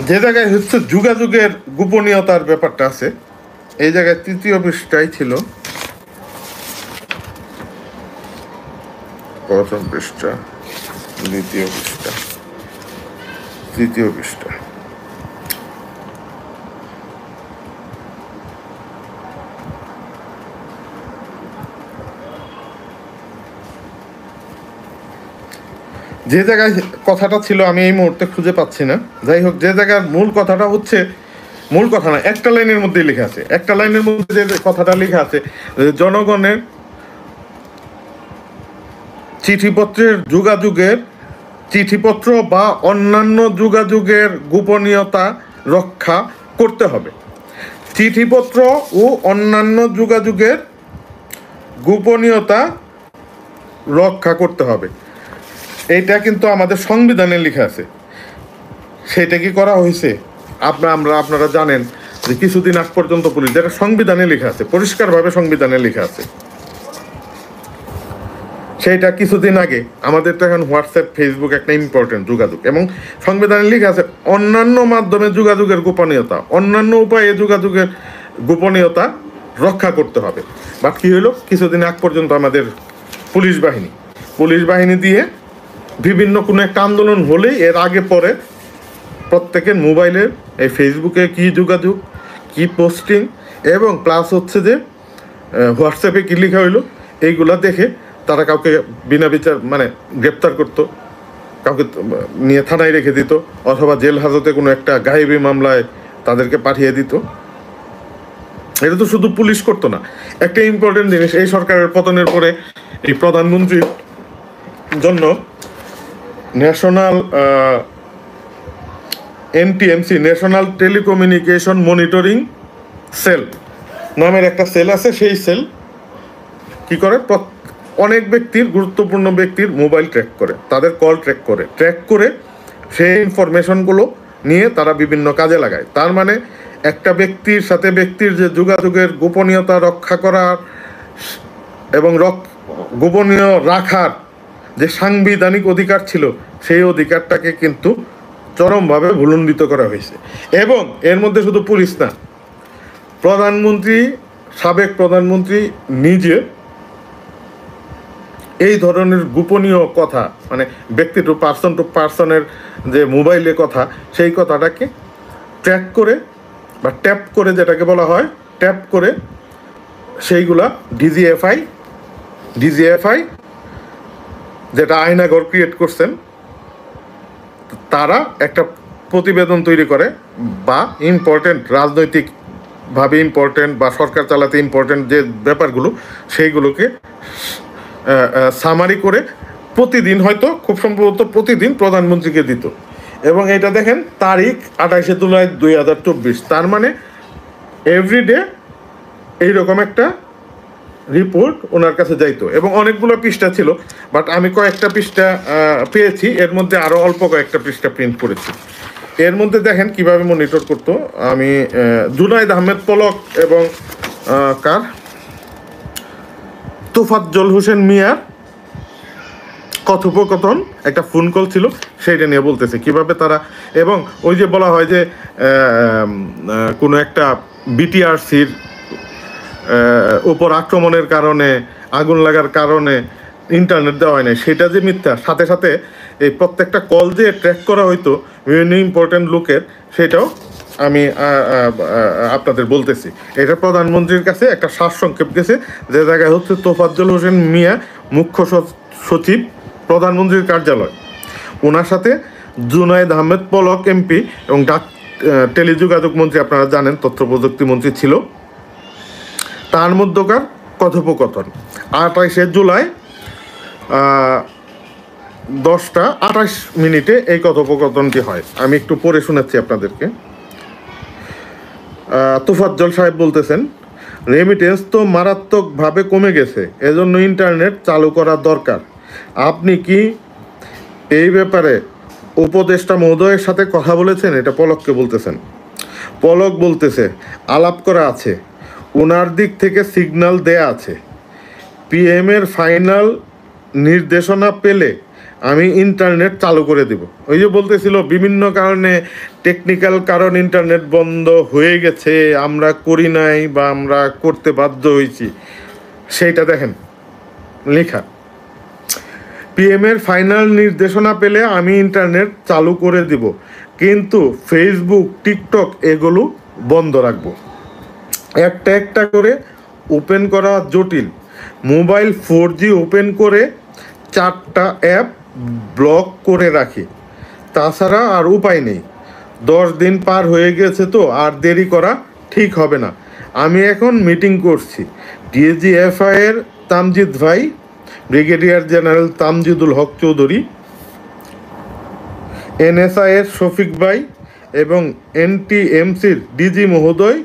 [SPEAKER 1] যে জায়গায় হচ্ছে যোগাযোগের গোপনীয়তার ব্যাপারটা আছে, এই জায়গায় 3য় পৃষ্ঠায় ছিল, প্রথম পৃষ্ঠা, 2য় পৃষ্ঠা, 3য় পৃষ্ঠা, যে জায়গায় কথাটা ছিল আমি এই মুহূর্তে খুঁজে পাচ্ছি না। যাই হোক, যে জায়গার মূল কথাটা হচ্ছে, মূল কথা না, একটা লাইনের মধ্যেই লেখা আছে, একটা লাইনের মধ্যে যে কথাটা লেখা আছে, জনগণের চিঠিপত্র বা অন্যান্য যোগাযোগের গোপনীয়তা রক্ষা করতে হবে। চিঠিপত্র ও অন্যান্য যোগাযোগের গোপনীয়তা রক্ষা করতে হবে, এইটা কিন্তু আমাদের সংবিধানে লেখা আছে। সেটা কি করা হয়েছে? আপনারা জানেন যে কিছুদিন আগ পর্যন্ত পুলিশ, যেটা সংবিধানে লেখা আছে, পরিষ্কারভাবে সংবিধানে লেখা আছে, সেইটা কিছুদিন আগে, আমাদের তো এখন হোয়াটসঅ্যাপ, ফেসবুক একটা ইম্পর্টেন্ট যোগাযোগ, এবং সংবিধানে লেখা আছে অন্যান্য মাধ্যমে যোগাযোগের গোপনীয়তা, অন্যান্য উপায়ে যোগাযোগের গোপনীয়তা রক্ষা করতে হবে। বাট কি হলো, কিছুদিন আগ পর্যন্ত আমাদের পুলিশ বাহিনী দিয়ে বিভিন্ন কোনো একটা আন্দোলন হলেই এর আগে পরে প্রত্যেকের মোবাইলের এই ফেসবুকে কি যোগাযোগ, কি পোস্টিং, এবং প্লাস হচ্ছে যে হোয়াটসঅ্যাপে কী লেখা হইলো, এইগুলা দেখে তারা কাউকে বিনা বিচার মানে গ্রেপ্তার করতো, কাউকে নিয়ে থানায় রেখে দিত, অথবা জেল হাজতে কোনো একটা গায়েবী মামলায় তাদেরকে পাঠিয়ে দিত। এটা তো শুধু পুলিশ করতো না। একটা ইম্পর্টেন্ট জিনিস, এই সরকারের পতনের পরে এই প্রধানমন্ত্রীর জন্য national NTMC national telecommunication monitoring cell নামের একটা সেল আছে। সেই সেল কি করে, অনেক ব্যক্তির, গুরুত্বপূর্ণ ব্যক্তির মোবাইল ট্র্যাক করে, তাদের কল ট্র্যাক করে সেই ইনফরমেশনগুলো নিয়ে তারা বিভিন্ন কাজে লাগায়। তার মানে একটা ব্যক্তির সাথে ব্যক্তির যে যোগাযোগের গোপনীয়তা রক্ষা করার এবং গোপনীয় রাখার যে সাংবিধানিক অধিকার ছিল, সেই অধিকারটাকে কিন্তু চরমভাবে ভুলণ্ডিত করা হয়েছে। এবং এর মধ্যে শুধু পুলিশ না, সাবেক প্রধানমন্ত্রী নিজে এই ধরনের গোপনীয় কথা, মানে ব্যক্তি টু পার্সনের যে মোবাইলে কথা, সেই কথাটাকে ট্র্যাক করে বা ট্যাপ করে, যেটাকে বলা হয় ট্যাপ করে, সেইগুলা ডিজিএফআই যেটা আয়নাঘর ক্রিয়েট করছেন, তারা একটা প্রতিবেদন তৈরি করে, বা রাজনৈতিকভাবে ইম্পর্টেন্ট বা সরকার চালাতে ইম্পর্টেন্ট যে ব্যাপারগুলো, সেইগুলোকে সামারি করে প্রতিদিন, হয়তো খুব সম্ভবত প্রতিদিন প্রধানমন্ত্রীকে দিত। এবং এটা দেখেন, তারিখ 28শে জুলাই 2024। তার মানে এভরিডে এইরকম একটা রিপোর্ট ওনার কাছে যাইতো। এবং অনেকগুলো পৃষ্ঠা ছিল, বাট আমি কয়েকটা পৃষ্ঠা পেয়েছি, এর মধ্যে আরও অল্প কয়েকটা পৃষ্ঠা প্রিন্ট করেছি। এর মধ্যে দেখেন কিভাবে মনিটর করতো। আমি জুনায়েদ আহমেদ পলক এবং তোফাজ্জল হোসেন মিয়ার কথোপকথন, একটা ফোন কল ছিল, সেইটা নিয়ে বলতেছে কিভাবে তারা, এবং ওই যে বলা হয় যে কোনো একটা বিটিআরসির উপর আক্রমণের কারণে, আগুন লাগার কারণে ইন্টারনেট দেওয়া হয় না, সেটা যে মিথ্যা। সাথে সাথে এই প্রত্যেকটা কল যে ট্র্যাক করা হইতো বিভিন্ন ইম্পর্টেন্ট লোকের, সেটাও আমি আপনাদের বলতেছি। এটা প্রধানমন্ত্রীর কাছে একটা সারসংক্ষেপ গেছে, যে জায়গায় হচ্ছে তোফাজ্জল হোসেন মিয়া, মুখ্য সচিব, প্রধানমন্ত্রীর কার্যালয়, ওনার সাথে জুনায়েদ আহমেদ পলক MP এবং টেলিযোগাযোগ মন্ত্রী, আপনারা জানেন তথ্য প্রযুক্তি মন্ত্রী ছিল, তার মধ্যকার কথোপকথন 28শে জুলাই 10:28 এই কথোপকথনটি হয়। আমি একটু পড়ে শোনাচ্ছি আপনাদেরকে। তোফাজ্জল সাহেব বলতেছেন, রেমিটেন্স তো মারাত্মকভাবে কমে গেছে, এজন্য ইন্টারনেট চালু করা দরকার। আপনি কি এই ব্যাপারে উপদেষ্টা মহোদয়ের সাথে কথা বলেছেন? এটা পলককে বলতেছেন। পলক বলতেছে, আলাপ করা আছে, ওনার দিক থেকে সিগন্যাল দেয়া আছে, PM এর ফাইনাল নির্দেশনা পেলে আমি ইন্টারনেট চালু করে দেব। ওই যে বলতেছিল বিভিন্ন কারণে, টেকনিক্যাল কারণ ইন্টারনেট বন্ধ হয়ে গেছে, আমরা করি নাই বা আমরা করতে বাধ্য হয়েছি, সেইটা দেখেন লেখা, PM এর ফাইনাল নির্দেশনা পেলে আমি ইন্টারনেট চালু করে দিব, কিন্তু ফেসবুক, টিকটক এগুলো বন্ধ রাখবো। একটা একটা করে ওপেন করা জটিল। মোবাইল 4G ওপেন করে 4টা অ্যাপ ব্লক করে রাখি, তাছাড়া আর উপায় নেই। 10 দিন পার হয়ে গেছে, তো আর দেরি করা ঠিক হবে না। আমি এখন মিটিং করছি, DGFI এর তামজিদ ভাই, brigadier general Tamjidul Haque Chowdhury, NSI এর শফিক ভাই এবং NTMCর DG মহোদয়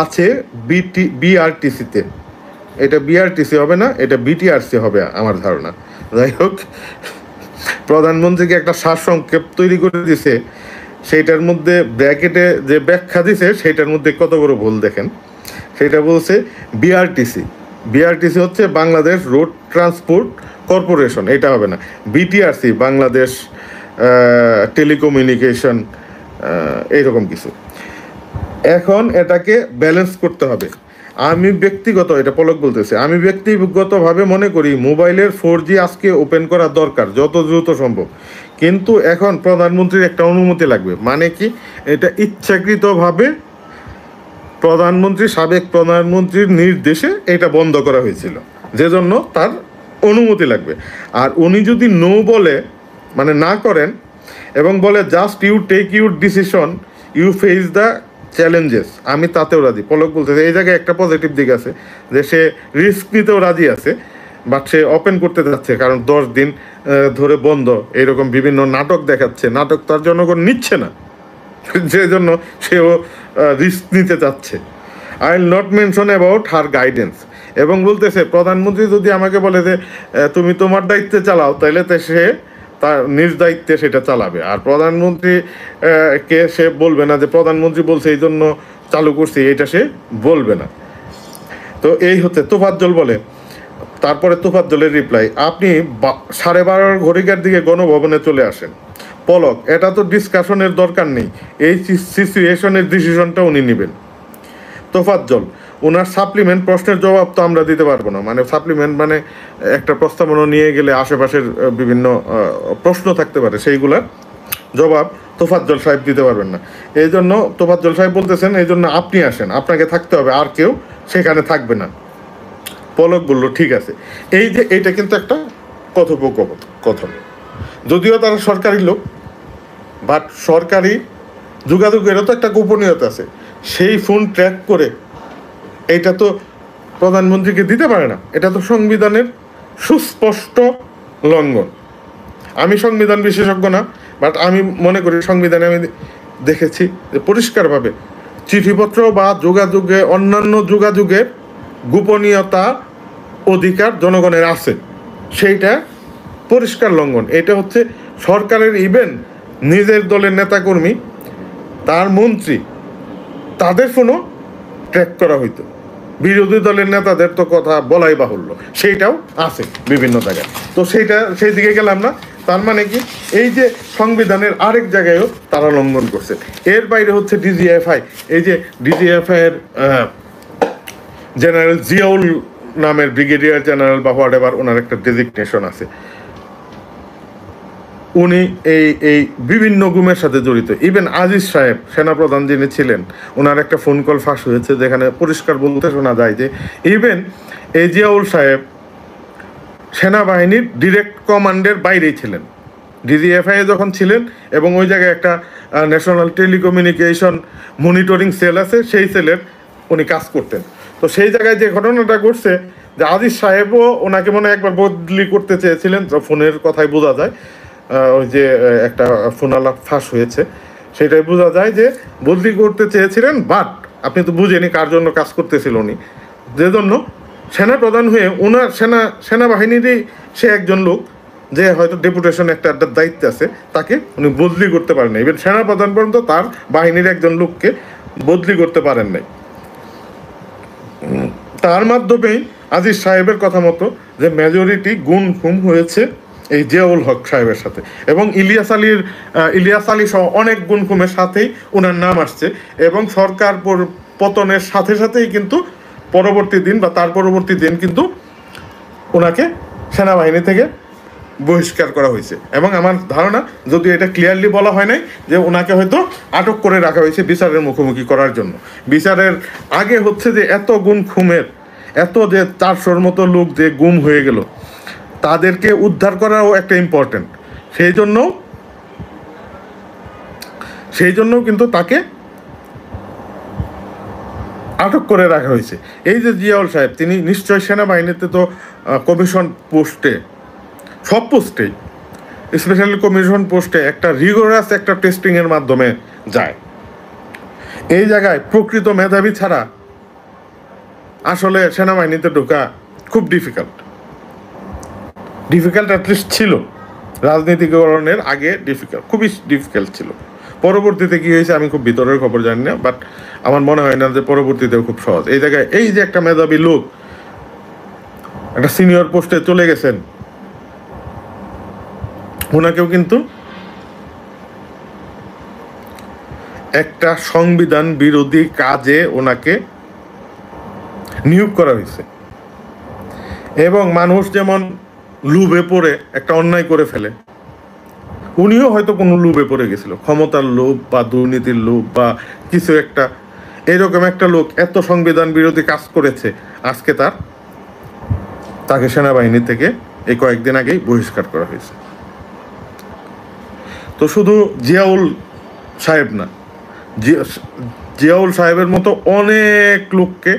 [SPEAKER 1] আছে BRTC-তে। এটা BRTC হবে না, এটা BTRC হবে আমার ধারণা। যাই হোক, প্রধানমন্ত্রীকে একটা সারসংক্ষেপ তৈরি করে দিছে, সেইটার মধ্যে ব্র্যাকেটে যে ব্যাখ্যা দিছে, সেইটার মধ্যে কত বড় ভুল দেখেন। সেটা বলছে BRTC হচ্ছে বাংলাদেশ রোড ট্রান্সপোর্ট কর্পোরেশন, এটা হবে না। BTRC বাংলাদেশ টেলিকমিউনিকেশন, এইরকম কিছু। এখন এটাকে ব্যালেন্স করতে হবে। এটা পলক বলতেছে, আমি ব্যক্তিগতভাবে মনে করি মোবাইলের 4G আজকে ওপেন করা দরকার যত দ্রুত সম্ভব, কিন্তু এখন প্রধানমন্ত্রীর একটা অনুমতি লাগবে। মানে কি, এটা ইচ্ছাকৃতভাবে সাবেক প্রধানমন্ত্রীর নির্দেশে এটা বন্ধ করা হয়েছিল, যে জন্য তার অনুমতি লাগবে। আর উনি যদি নো বলে, মানে না করেন, এবং বলে just you take your decision, you face the challenges, আমি তাতেও রাজি। পলক বলতেছে এই জায়গায় একটা পজিটিভ দিক আছে, যে সে রিস্ক নিতেও রাজি আছে, বাট সে ওপেন করতে যাচ্ছে, কারণ 10 দিন ধরে বন্ধ, এরকম বিভিন্ন নাটক দেখাচ্ছে, নাটক তার জনগণ নিচ্ছে না, যে জন্য সেও রিস্ক নিতে চাচ্ছে। I will not mention about her guidance, এবং বলতেছে প্রধানমন্ত্রী যদি আমাকে বলে যে তুমি তোমার দায়িত্বে চালাও, তাহলে তো সে তার নিজ দায়িত্বে সেটা চালাবে। আর প্রধানমন্ত্রী কে সে বলবে না যে প্রধানমন্ত্রী বলছে এই জন্য চালু করছি, এটা সে বলবে না। তো এই হচ্ছে তোফাজ্জল বলে। তারপরে তোফাজ্জলের রিপ্লাই, আপনি 12:30 ঘড়িকার দিকে গণভবনে চলে আসেন। পলক, এটা তো ডিসকাশনের দরকার নেই, এই সিচুয়েশনের ডিসিশনটা উনি নেবেন। তোফাজ্জল, ওনার সাপ্লিমেন্ট প্রশ্নের জবাব তো আমরা দিতে পারবো না, মানে সাপ্লিমেন্ট মানে একটা প্রস্তাবনা নিয়ে গেলে আশেপাশের বিভিন্ন প্রশ্ন থাকতে পারে, সেইগুলার জবাব তোফাজ্জল সাহেব দিতে পারবেন না। এই জন্য তোফাজ্জল সাহেব বলতেছেন এই জন্য আপনি আসেন, আপনাকে থাকতে হবে, আর কেউ সেখানে থাকবে না। পলক বলল ঠিক আছে। এই যে এইটা কিন্তু একটা কথোপকথন, যদিও তারা সরকারি লোক, বাট সরকারি যোগাযোগেরও তো একটা গোপনীয়তা আছে। সেই ফোন ট্র্যাক করে এইটা তো প্রধানমন্ত্রীকে দিতে পারে না, এটা তো সংবিধানের সুস্পষ্ট লঙ্ঘন। আমি সংবিধান বিশেষজ্ঞ না, বাট আমি মনে করি সংবিধানে আমি দেখেছি যে পরিষ্কারভাবে চিঠিপত্র বা যোগাযোগে, অন্যান্য যোগাযোগের গোপনীয়তা অধিকার জনগণের আছে, সেইটা পরিষ্কার লঙ্ঘন। এটা হচ্ছে সরকারের, ইভেন নিজের দলের নেতাকর্মী, তার মন্ত্রী, তাদের ফোনও ট্র্যাক করা হইতো। বিরোধী দলের নেতাদের তো কথা বলাই বাহুল্য, সেইটাও আছে বিভিন্ন জায়গায়। তো সেই দিকে গেলাম না। তার মানে কি, এই যে সংবিধানের আরেক জায়গায়ও তারা লঙ্ঘন করছে। এর বাইরে হচ্ছে ডিজিএফআই, এই যে ডিজিএফআই এর জেনারেল জিয়াউল নামের ব্রিগেডিয়ার জেনারেল বা হোয়াট এভার ওনার একটা ডেজিগনেশন আছে, উনি এই বিভিন্ন গুমের সাথে জড়িত। ইভেন আজিজ সাহেব সেনাপ্রধান যিনি ছিলেন, ওনার একটা ফোন কল ফাঁস হয়েছে, যেখানে পরিষ্কার বলতে শোনা যায় যে ইভেন এই জিয়াউল সাহেব সেনাবাহিনীর ডিরেক্ট কমান্ডের বাইরেই ছিলেন। ডিজিএফআই যখন ছিলেন, এবং ওই জায়গায় একটা ন্যাশনাল টেলিকমিউনিকেশন মনিটরিং সেল আছে, সেই সেলের উনি কাজ করতেন। তো সেই জায়গায় যে ঘটনাটা ঘটছে, যে আজিজ সাহেবও ওনাকে মনে হয় একবার বদলি করতে চেয়েছিলেন, ফোনের কথাই বোঝা যায়, ওই যে একটা ফোন আলাপ ফাঁস হয়েছে, সেটাই বোঝা যায় যে বদলি করতে চেয়েছিলেন। বাট আপনি তো বুঝেনি কার জন্য কাজ করতেছিল উনি, যে জন্য সেনাপ্রধান হয়ে ওনার সেনাবাহিনীরই সে একজন লোক, যে হয়তো ডেপুটেশন একটা দায়িত্বে আছে, তাকে উনি বদলি করতে পারেন না। ইভেন সেনাপ্রধান পর্যন্ত তার বাহিনীর একজন লোককে বদলি করতে পারেন নাই। তার মাধ্যমেই আজিজ সাহেবের কথা মতো যে মেজরিটি গুম খুম হয়েছে এই জিয়াউল হক সাহেবের সাথে, এবং ইলিয়াস আলী সহ অনেক গুম খুমের সাথেই ওনার নাম আসছে। এবং সরকার পতনের সাথে সাথেই কিন্তু পরবর্তী দিন বা তার পরবর্তী দিন কিন্তু ওনাকে সেনাবাহিনী থেকে বহিষ্কার করা হয়েছে। এবং আমার ধারণা, যদি এটা ক্লিয়ারলি বলা হয় নাই, যে ওনাকে হয়তো আটক করে রাখা হয়েছে বিচারের মুখোমুখি করার জন্য। বিচারের আগে হচ্ছে যে এত গুম খুমের, এত যে 400-র মতো লোক যে গুম হয়ে গেল, তাদেরকে উদ্ধার করাও একটা ইম্পর্টেন্ট। সেই জন্য কিন্তু তাকে আটক করে রাখা হয়েছে। এই যে জিয়াউল সাহেব, তিনি নিশ্চয় সেনাবাহিনীতে তো কমিশন পোস্টে, সব পোস্টেই, স্পেশালি কমিশন পোস্টে একটা রিগোরাস একটা টেস্টিংয়ের মাধ্যমে যায়। এই জায়গায় প্রকৃত মেধাবী ছাড়া আসলে সেনাবাহিনীতে ঢোকা খুব ডিফিকাল্ট অ্যাটলিস্ট ছিল। রাজনীতিকরণের আগে খুবই ডিফিকাল্ট ছিল। পরবর্তীতে কি হয়েছে আমি খুব ভিতরের খবর জানি না, বাট আমার মনে হয় না যে পরবর্তীতেও খুব সহজ। এই জায়গায় এই যে একটা মেধাবী লোক একটা সিনিয়র পোস্টে চলে গেছেন, ওনাকেও কিন্তু একটা সংবিধান বিরোধী কাজে ওনাকে নিয়োগ করা হয়েছে। এবং মানুষ যেমন লোভে পড়ে একটা অন্যায় করে ফেলে, উনিও হয়তো কোনো লোভে পড়ে গেছিল, ক্ষমতার লোভ বা দুর্নীতির লোভ বা কিছু একটা। এরকম একটা লোক এত সংবিধান বিরোধী কাজ করেছে, আজকে তাকে সেনাবাহিনী থেকে এই কয়েকদিন আগেই বহিষ্কার করা হয়েছে। তো শুধু জিয়াউল সাহেব না, জিয়াউল সাহেবের মতো অনেক লোককে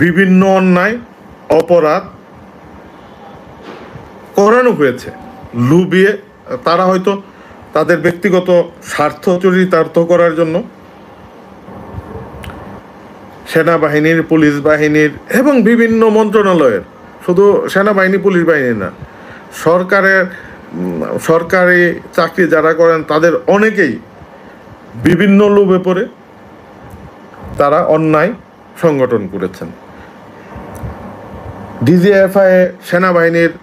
[SPEAKER 1] বিভিন্ন অন্যায় অপরাধ করানো হয়েছে লুবিয়ে। তারা হয়তো তাদের ব্যক্তিগত স্বার্থ চরিতার্থ করার জন্য সেনাবাহিনীর, পুলিশ বাহিনীর এবং বিভিন্ন মন্ত্রণালয়ের, শুধু সেনাবাহিনী পুলিশ বাহিনী না, সরকারি চাকরি যারা করেন তাদের অনেকেই বিভিন্ন লোভে পড়ে তারা অন্যায় সংগঠন করেছেন। ডিজিএফআই সেনাবাহিনীর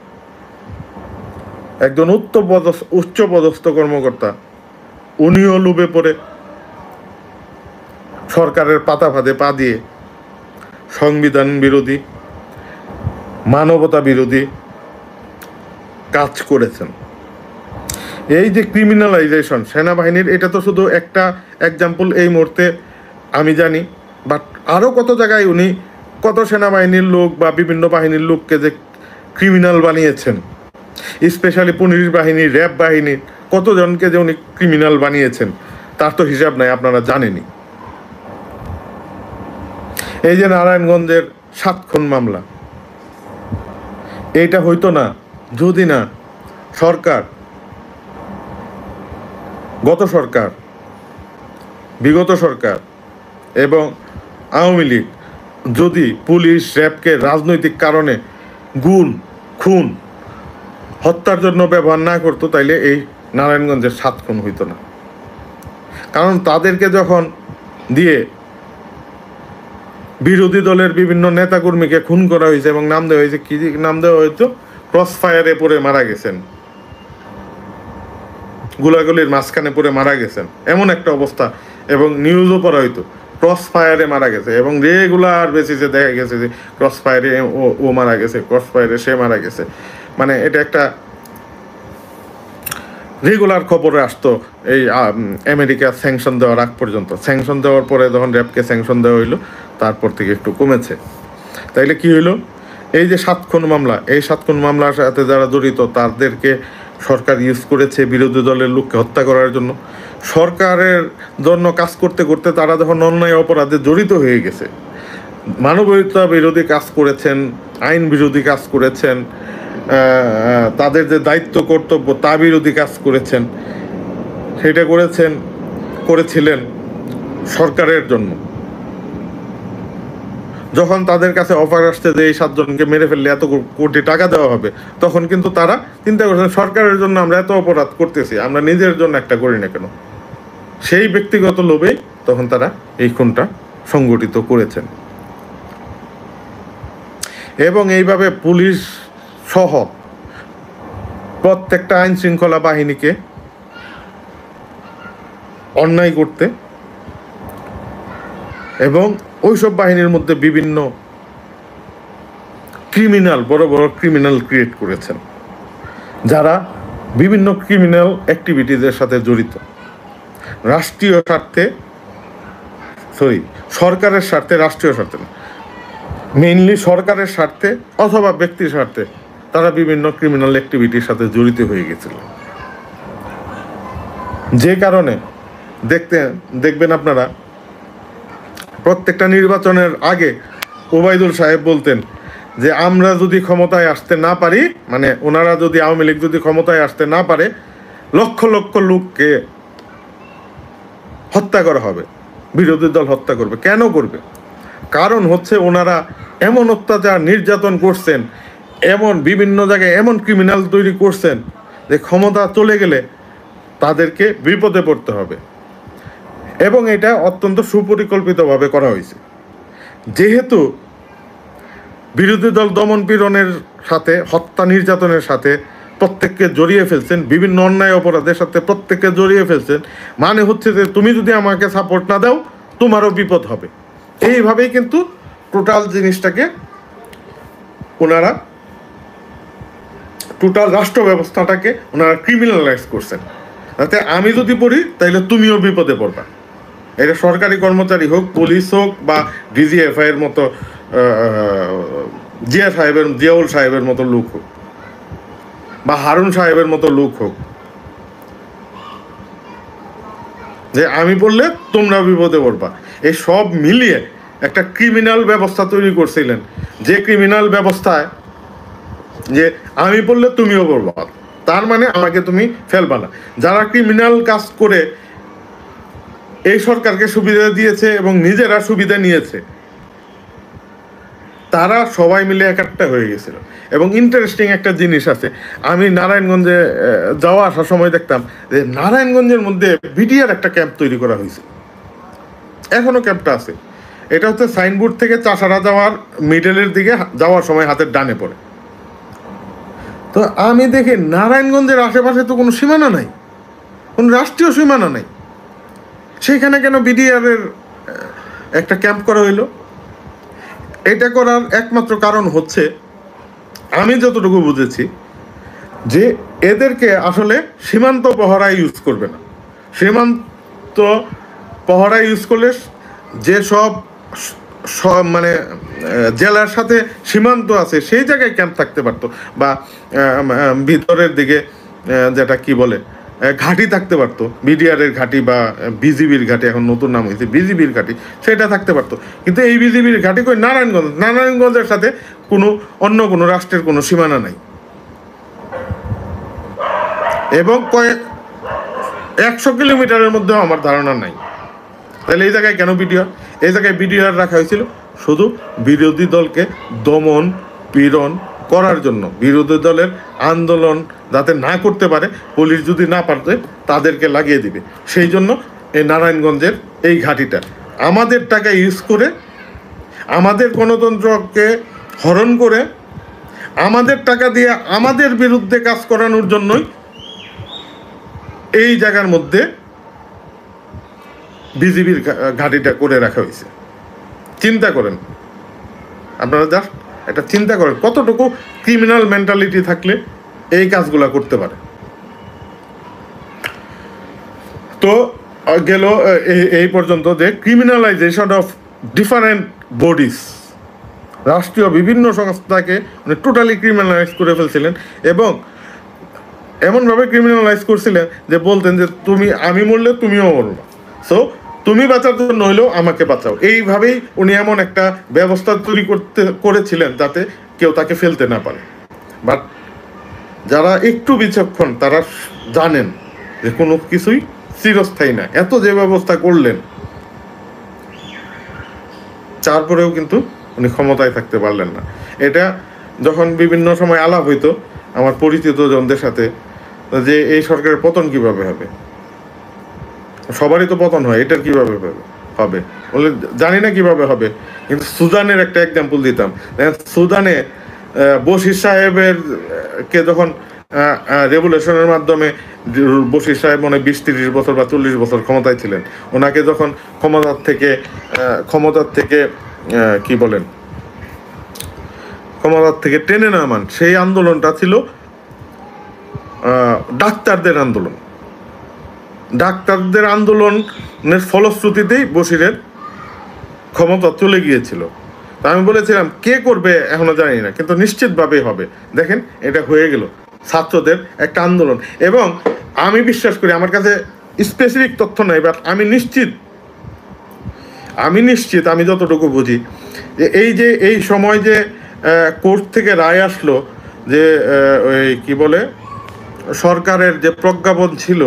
[SPEAKER 1] একজন উচ্চপদস্থ কর্মকর্তা, উনিও লোভে পড়ে সরকারের পাতা ফাঁদে পা দিয়ে সংবিধান বিরোধী, মানবতা বিরোধী কাজ করেছেন। এই যে ক্রিমিনালাইজেশন সেনাবাহিনীর, এটা তো শুধু একটা এক্সাম্পল এই মুহূর্তে আমি জানি, বাট আরও কত জায়গায় উনি কত সেনাবাহিনীর লোক বা বিভিন্ন বাহিনীর লোককে যে ক্রিমিনাল বানিয়েছেন, স্পেশালি পুলিশ বাহিনী, র্যাব বাহিনীর কতজনকে যে উনি ক্রিমিনাল বানিয়েছেন তার তো হিসাব নাই, আপনারা জানেনই। এই যে নারায়ণগঞ্জের 7 খুন মামলা, এইটা হইতো না যদি না বিগত সরকার এবং আওয়ামী লীগ যদি পুলিশ র্যাবকে রাজনৈতিক কারণে খুন হত্যার জন্য ব্যবহার না করতো, তাইলে এই নারায়ণগঞ্জের 7 খুন হইতো না। কারণ তাদেরকে যখন দিয়ে বিরোধী দলের বিভিন্ন নেতাকর্মীকে খুন করা হয়েছে এবং নাম দেওয়া হয়েছে, কি নাম দেওয়া হয়তো, ক্রস ফায়ারে পড়ে মারা গেছেন, গোলাগুলির মাঝখানে পড়ে মারা গেছেন, এমন একটা অবস্থা, এবং নিউজও পড়া হইতো ক্রস ফায়ারে মারা গেছে, এবং রেগুলার বেসিসে দেখা গেছে যে ক্রস ফায়ারে ও মারা গেছে, ক্রস ফায়ারে সে মারা গেছে। মানে এটা একটা রেগুলার খবরে আসতো এই আমেরিকা স্যাংশন দেওয়ার আগ পর্যন্ত। স্যাংশন দেওয়ার পরে যখন র্যাবকে স্যাংশন দেওয়া হইলো, তারপর থেকে একটু কমেছে। তাইলে কি হইলো, এই যে 7 খুন মামলা, এই 7 খুন মামলার সাথে যারা জড়িত তাদেরকে সরকার ইউজ করেছে বিরোধী দলের লোককে হত্যা করার জন্য। সরকারের জন্য কাজ করতে করতে তারা যখন অন্যায় অপরাধে জড়িত হয়ে গেছে, মানবতা বিরোধী কাজ করেছেন, আইন বিরোধী কাজ করেছেন, তাদের যে দায়িত্ব কর্তব্য তা বিরোধী কাজ করেছেন, সেটা করেছিলেন সরকারের জন্য। যখন তাদের কাছে অফার আসছে যে এই 7 জনকে মেরে ফেললে এত কোটি টাকা দেওয়া হবে, তখন কিন্তু তারা চিন্তা করছেন সরকারের জন্য আমরা এত অপরাধ করতেছি, আমরা নিজের জন্য একটা করি না কেন। সেই ব্যক্তিগত লোভেই তখন তারা এই খুনটা সংগঠিত করেছেন। এবং এইভাবে পুলিশ সহ প্রত্যেকটা আইন শৃঙ্খলা বাহিনীকে অন্যায় করতে এবং ওইসব বাহিনীর মধ্যে বিভিন্ন বড় বড় ক্রিমিনাল ক্রিয়েট করেছেন, যারা বিভিন্ন ক্রিমিনাল অ্যাক্টিভিটিজের সাথে জড়িত। সরকারের স্বার্থে, রাষ্ট্রীয় স্বার্থে না, মেইনলি সরকারের স্বার্থে অথবা ব্যক্তির স্বার্থে তারা বিভিন্ন ক্রিমিনাল অ্যাক্টিভিটির সাথে জড়িত হয়ে গেছিল। যে কারণে দেখবেন আপনারা প্রত্যেকটা নির্বাচনের আগে ওবায়দুল সাহেব বলতেন যে আমরা যদি ক্ষমতায় আসতে না পারি, মানে ওনারা যদি, আওয়ামী লীগ যদি ক্ষমতায় আসতে না পারে, লক্ষ লক্ষ লোককে হত্যা করা হবে, বিরোধী দল হত্যা করবে। কেন করবে? কারণ হচ্ছে ওনারা এমন অত্যাচার নির্যাতন করছেন, এমন বিভিন্ন জায়গায় এমন ক্রিমিনাল তৈরি করছেন যে ক্ষমতা চলে গেলে তাদেরকে বিপদে পড়তে হবে। এবং এটা অত্যন্ত সুপরিকল্পিতভাবে করা হয়েছে। যেহেতু বিরোধী দল দমন পীড়নের সাথে, হত্যা নির্যাতনের সাথে প্রত্যেককে জড়িয়ে ফেলছেন, বিভিন্ন অন্যায় অপরাধের সাথে প্রত্যেককে জড়িয়ে ফেলছেন, মানে হচ্ছে যে তুমি যদি আমাকে সাপোর্ট না দাও তোমারও বিপদ হবে। এইভাবেই কিন্তু টোটাল জিনিসটাকে ওনারা, টোটাল রাষ্ট্র ব্যবস্থাটাকে ওনারা ক্রিমিনালাইজ করছেন, যাতে আমি যদি পড়ি তাইলে তুমিও বিপদে পড়বা। এটা সরকারি কর্মচারী হোক, পুলিশ হোক, বা ডিজিএফআই এর মতো জিয়াউল সাহেবের মতো লোক হোক, বা হারুন সাহেবের মতো লোক হোক, যে আমি বললে তোমরা বিপদে পড়বা। এই সব মিলিয়ে একটা ক্রিমিনাল ব্যবস্থা তৈরি করছিলেন, যে ক্রিমিনাল ব্যবস্থায় যে আমি বললে তুমিও পড়বা, তার মানে আমাকে তুমি ফেলবা না। যারা ক্রিমিনাল কাজ করে এই সরকারকে সুবিধা দিয়েছে এবং নিজেরা সুবিধা নিয়েছে, তারা সবাই মিলে একাট্টা হয়ে গেছিল। এবং ইন্টারেস্টিং একটা জিনিস আছে, আমি নারায়ণগঞ্জে যাওয়া আসার সময় দেখতাম যে নারায়ণগঞ্জের মধ্যে বিডিআর একটা ক্যাম্প তৈরি করা হয়েছে, এখনো ক্যাম্পটা আছে। এটা হচ্ছে সাইনবোর্ড থেকে চাষারা যাওয়ার মিডলের দিকে যাওয়ার সময় হাতের ডানে পড়ে। তো আমি দেখি নারায়ণগঞ্জের আশেপাশে তো কোনো সীমানা নাই, কোনো রাষ্ট্রীয় সীমানা নাই, সেইখানে কেন বিডিআরের একটা ক্যাম্প করা হইলো? এটা করার একমাত্র কারণ হচ্ছে, আমি যতটুকু বুঝেছি, যে এদেরকে আসলে সীমান্ত পহরায় ইউজ করবে না। সীমান্ত পহরায় ইউজ করলে যেসব মানে জেলার সাথে সীমান্ত আছে সেই জায়গায় ক্যাম্প থাকতে পারতো, বা ভিতরের দিকে যেটা কি বলে ঘাঁটি থাকতে পারতো, বিডিআরের ঘাঁটি বা বিজিবির ঘাঁটি, এখন নতুন নাম হয়েছে বিজিবির ঘাঁটি, সেটা থাকতে পারতো। কিন্তু এই বিজিবির ঘাঁটি কই? নারায়ণগঞ্জের সাথে অন্য কোনো রাষ্ট্রের কোনো সীমানা নাই, এবং 100 কিলোমিটারের মধ্যেও আমার ধারণা নাই। তাহলে এই জায়গায় কেন বিডিআর? এই জায়গায় বিডিআর রাখা হয়েছিল শুধু বিরোধী দলকে দমন পীড়ন করার জন্য, বিরোধী দলের আন্দোলন যাতে না করতে পারে, পুলিশ যদি না পারতে তাদেরকে লাগিয়ে দিবে। সেই জন্য এই নারায়ণগঞ্জের এই ঘাঁটিটা আমাদের টাকা ইউজ করে, আমাদের গণতন্ত্রকে হরণ করে, আমাদের টাকা দিয়ে আমাদের বিরুদ্ধে কাজ করানোর জন্যই এই জায়গার মধ্যে বিজিবির ঘাঁটিটা করে রাখা হয়েছে। চিন্তা করেন আপনারা, জাস্ট এটা চিন্তা করেন কতটুকু ক্রিমিনাল মেন্টালিটি থাকলে এই কাজগুলা করতে পারে। তো গেল এই পর্যন্ত যে ক্রিমিনালাইজেশন অফ ডিফারেন্ট বডিজ, রাষ্ট্রীয় বিভিন্ন সংস্থাকে টোটালি ক্রিমিনালাইজ করে ফেলছিলেন, এবং এমনভাবে ক্রিমিনালাইজ করছিলেন যে বলতেন যে আমি মরলে তুমিও মরবা, সো তুমি বাঁচার জন্য হইলেও আমাকে বাঁচাও। এইভাবেই উনি এমন একটা ব্যবস্থা তৈরি করেছিলেন যাতে কেউ তাকে ফেলতে না পারে। বাট যারা একটু বিচক্ষণ তারা জানেন যে কোনো কিছুই চিরস্থায়ী না। এত যে ব্যবস্থা করলেন, তারপরেও কিন্তু উনি ক্ষমতায় থাকতে পারলেন না। এটা যখন বিভিন্ন সময় আলাপ হইতো আমার পরিচিত জনদের সাথে, যে এই সরকারের পতন কিভাবে হবে, সবারই তো পতন হয়, এটার কিভাবে হবে বলে জানি না কিভাবে হবে। কিন্তু সুদানের একটা এক্সাম্পল দিতাম। সুদানে বশির সাহেবের কে যখন রেভলিউশনের মাধ্যমে, বশির সাহেব মনে 20-30 বছর বা 40 বছর ক্ষমতায় ছিলেন, ওনাকে যখন ক্ষমতার থেকে কি বলেন, ক্ষমতার থেকে টেনে নামান, সেই আন্দোলনটা ছিল ডাক্তারদের আন্দোলন। ডাক্তারদের আন্দোলনের ফলশ্রুতিতেই বশিরের ক্ষমতা চলে গিয়েছিল। তা আমি বলেছিলাম কে করবে এখনো জানি না, কিন্তু নিশ্চিতভাবেই হবে। দেখেন এটা হয়ে গেল, ছাত্রদের একটা আন্দোলন। এবং আমি বিশ্বাস করি, আমার কাছে স্পেসিফিক তথ্য নাই, বাট আমি নিশ্চিত আমি যতটুকু বুঝি, যে এই সময় যে কোর্ট থেকে রায় আসলো যে ওই কি বলে সরকারের যে প্রজ্ঞাপন ছিল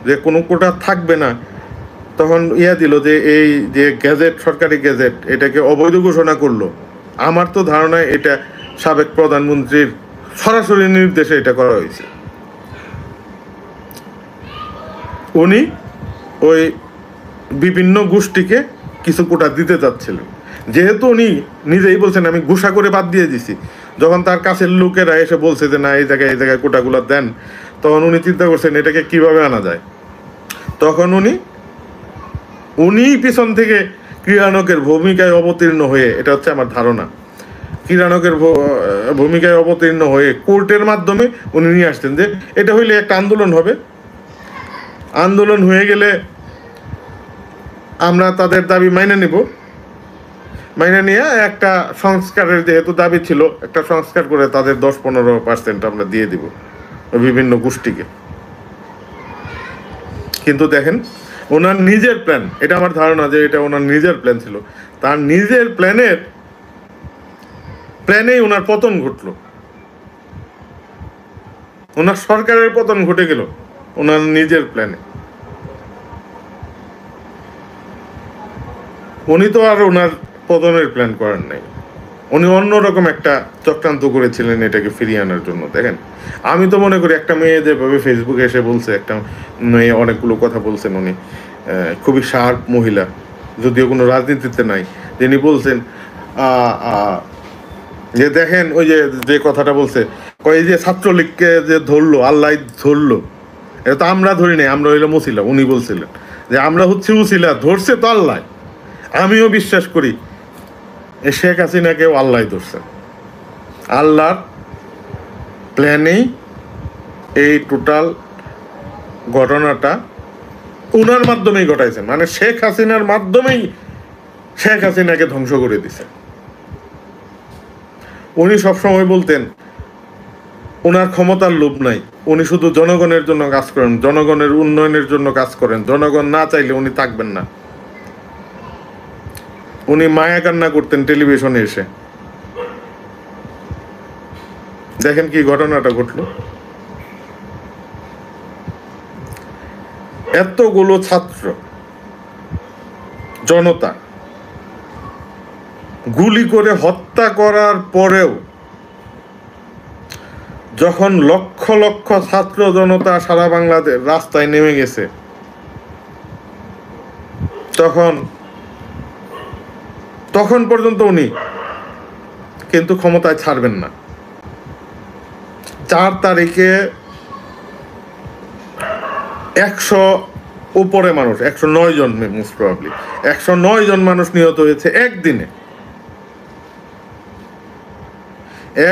[SPEAKER 1] যে কোনো কোটা থাকবে না, তখন দিল যে এই যে গ্যাজেট, সরকারি গ্যাজেট, এটাকে অবৈধ ঘোষণা করলো। আমার তো ধারণা এটা সাবেক প্রধানমন্ত্রীর সরাসরি নির্দেশে এটা করা হয়েছে। উনি ওই বিভিন্ন গোষ্ঠীকে কিছু কোটা দিতে চাচ্ছিলেন, যেহেতু উনি নিজেই বলছেন আমি ঘোষা করে বাদ দিয়ে দিছি। যখন তার কাছের লোকেরা এসে বলছে যে না এই জায়গায় কোটাগুলো দেন, তখন উনি চিন্তা করছেন এটাকে কিভাবে আনা যায়। তখন উনি পিছন থেকে ক্রীড়ানকের ভূমিকায় অবতীর্ণ হয়ে, এটা হচ্ছে আমার ধারণা, ক্রীড়ানকের ভূমিকায় অবতীর্ণ হয়ে কোর্টের মাধ্যমে উনি নিয়ে আসতেন যে এটা হইলে একটা আন্দোলন হবে, আন্দোলন হয়ে গেলে আমরা তাদের দাবি মাইনে নিয়ে একটা সংস্কারের যেহেতু দাবি ছিল, একটা সংস্কার করে তাদের 10-15% আমরা দিয়ে দিব। বিভিন্ন গোষ্ঠীকে। কিন্তু দেখেন ওনার নিজের প্ল্যান, এটা আমার ধারণা যে এটা ওনার নিজের প্ল্যান ছিল, তার নিজের প্ল্যানেই ওনার পতন ঘটলো, ওনার সরকারের পতন ঘটে গেল ওনার নিজের প্ল্যানে। উনি তো আর ওনার পতনের প্ল্যান করেন নাই, উনি অন্যরকম একটা চক্রান্ত করেছিলেন এটাকে ফিরিয়ে আনার জন্য। দেখেন আমি তো মনে করি একটা মেয়ে যেভাবে ফেসবুকে এসে বলছে, একটা মেয়ে অনেকগুলো কথা বলছেন, উনি খুবই শার্প মহিলা, যদিও কোনো রাজনীতিতে নাই, যিনি বলছেন যে দেখেন ওই যে কথাটা বলছে, এই যে ছাত্রলীগকে যে ধরলো, আল্লাহ ধরলো, এটা তো আমরা ধরি নাই, আমরা হইলো মুছিলা। উনি বলছিলেন যে আমরা হচ্ছে উছিলা, ধরছে তো আল্লাহ। আমিও বিশ্বাস করি শেখ হাসিনাকেও আল্লাহ ধরছেন, আল্লাহর প্ল্যানেই এই টোটাল ঘটনাটা উনার মাধ্যমেই ঘটাইছেন, মানে শেখ হাসিনার মাধ্যমেই শেখ হাসিনাকে ধ্বংস করে দিছে। উনি সবসময় বলতেন ওনার ক্ষমতার লোভ নাই, উনি শুধু জনগণের জন্য কাজ করেন, জনগণের উন্নয়নের জন্য কাজ করেন, জনগণ না চাইলে উনি থাকবেন না। উনি মায়া কান্না করতেন টেলিভিশনে এসে। দেখেন কি ঘটনাটা ঘটলো, এতগুলো ছাত্র জনতা গুলি করে হত্যা করার পরেও যখন লক্ষ লক্ষ ছাত্র জনতা সারা বাংলাদেশ রাস্তায় নেমে গেছে, তখন পর্যন্ত উনি কিন্তু ক্ষমতায় ছাড়বেন না। 4 তারিখে 100 উপরে মানুষ, 109 জন মোস্ট প্রবাবলি 109 জন মানুষ নিহত হয়েছে একদিনে।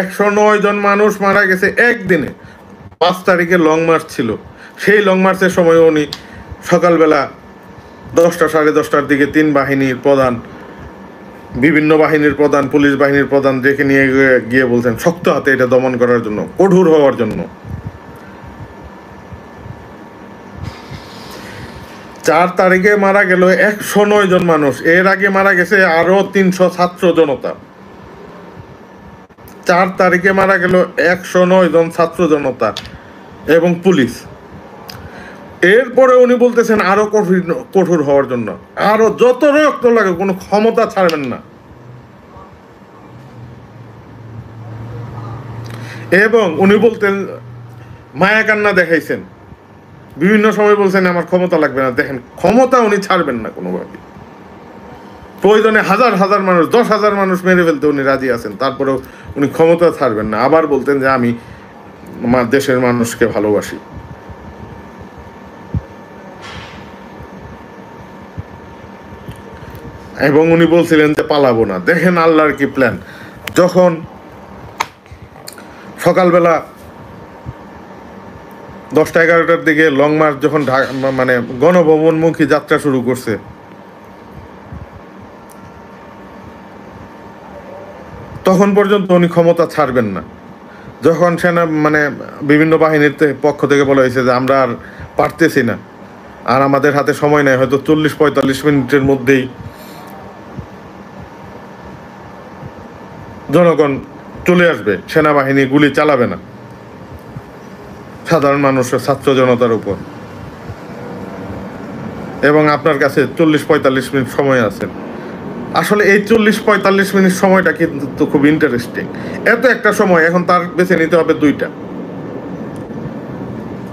[SPEAKER 1] 109 জন মানুষ মারা গেছে একদিনে। 5 তারিখে লং মার্চ ছিল, সেই লং মার্চের সময় উনি সকালবেলা 10টা সাড়ে 10টার দিকে 3 বাহিনীর প্রধান, বিভিন্ন বাহিনীর প্রধান, পুলিশ বাহিনীর প্রধান দেখে নিয়ে গিয়ে বলছেন শক্ত হাতে এটা দমন করার জন্য, কঠোর হওয়ার জন্য। 4 তারিখে মারা গেল 109 জন মানুষ, এর আগে মারা গেছে আরো 300 ছাত্র জনতা। 4 তারিখে মারা গেল 109 জন ছাত্র জনতা এবং পুলিশ। এরপরে উনি বলতেছেন আরো কঠোর হওয়ার জন্য, আরো যত রক্ত লাগে কোনো ক্ষমতা ছাড়বেন না। এবং উনি বলতেন মায়া কান্না দেখাইছেন, বিভিন্ন সময় বলছেন আমার ক্ষমতা লাগবে না। দেখেন ক্ষমতা উনি ছাড়বেন না কোনোভাবে, প্রয়োজনে হাজার হাজার মানুষ, 10,000 মানুষ মেরে ফেলতে উনি রাজি আছেন, তারপরেও উনি ক্ষমতা ছাড়বেন না। আবার বলতেন যে আমি আমার দেশের মানুষকে ভালোবাসি। এবং উনি বলছিলেন যে পালাবো না। দেখেন আল্লাহর কি প্ল্যান। যখন সকালবেলা 10টা 11টার দিকে লং মার্চ যখন মানে গণভবনমুখী যাত্রা শুরু করছে, তখন পর্যন্ত উনি ক্ষমতা ছাড়বেন না। যখন সেনা মানে বিভিন্ন বাহিনীর পক্ষ থেকে বলা হয়েছে যে আমরা আর পারতেছি না, আর আমাদের হাতে সময় নেই, হয়তো 40-45 মিনিটের মধ্যেই জনগণ চলে আসবে, সেনাবাহিনী গুলি চালাবে না সাধারণ মানুষের, ছাত্র জনতার উপর, এবং আপনার কাছে 40-45 মিনিট সময় আছে। আসলে এই 40-45 মিনিট সময়টা কিন্তু খুব ইন্টারেস্টিং। এত একটা সময় এখন তার বেছে নিতে হবে দুইটা,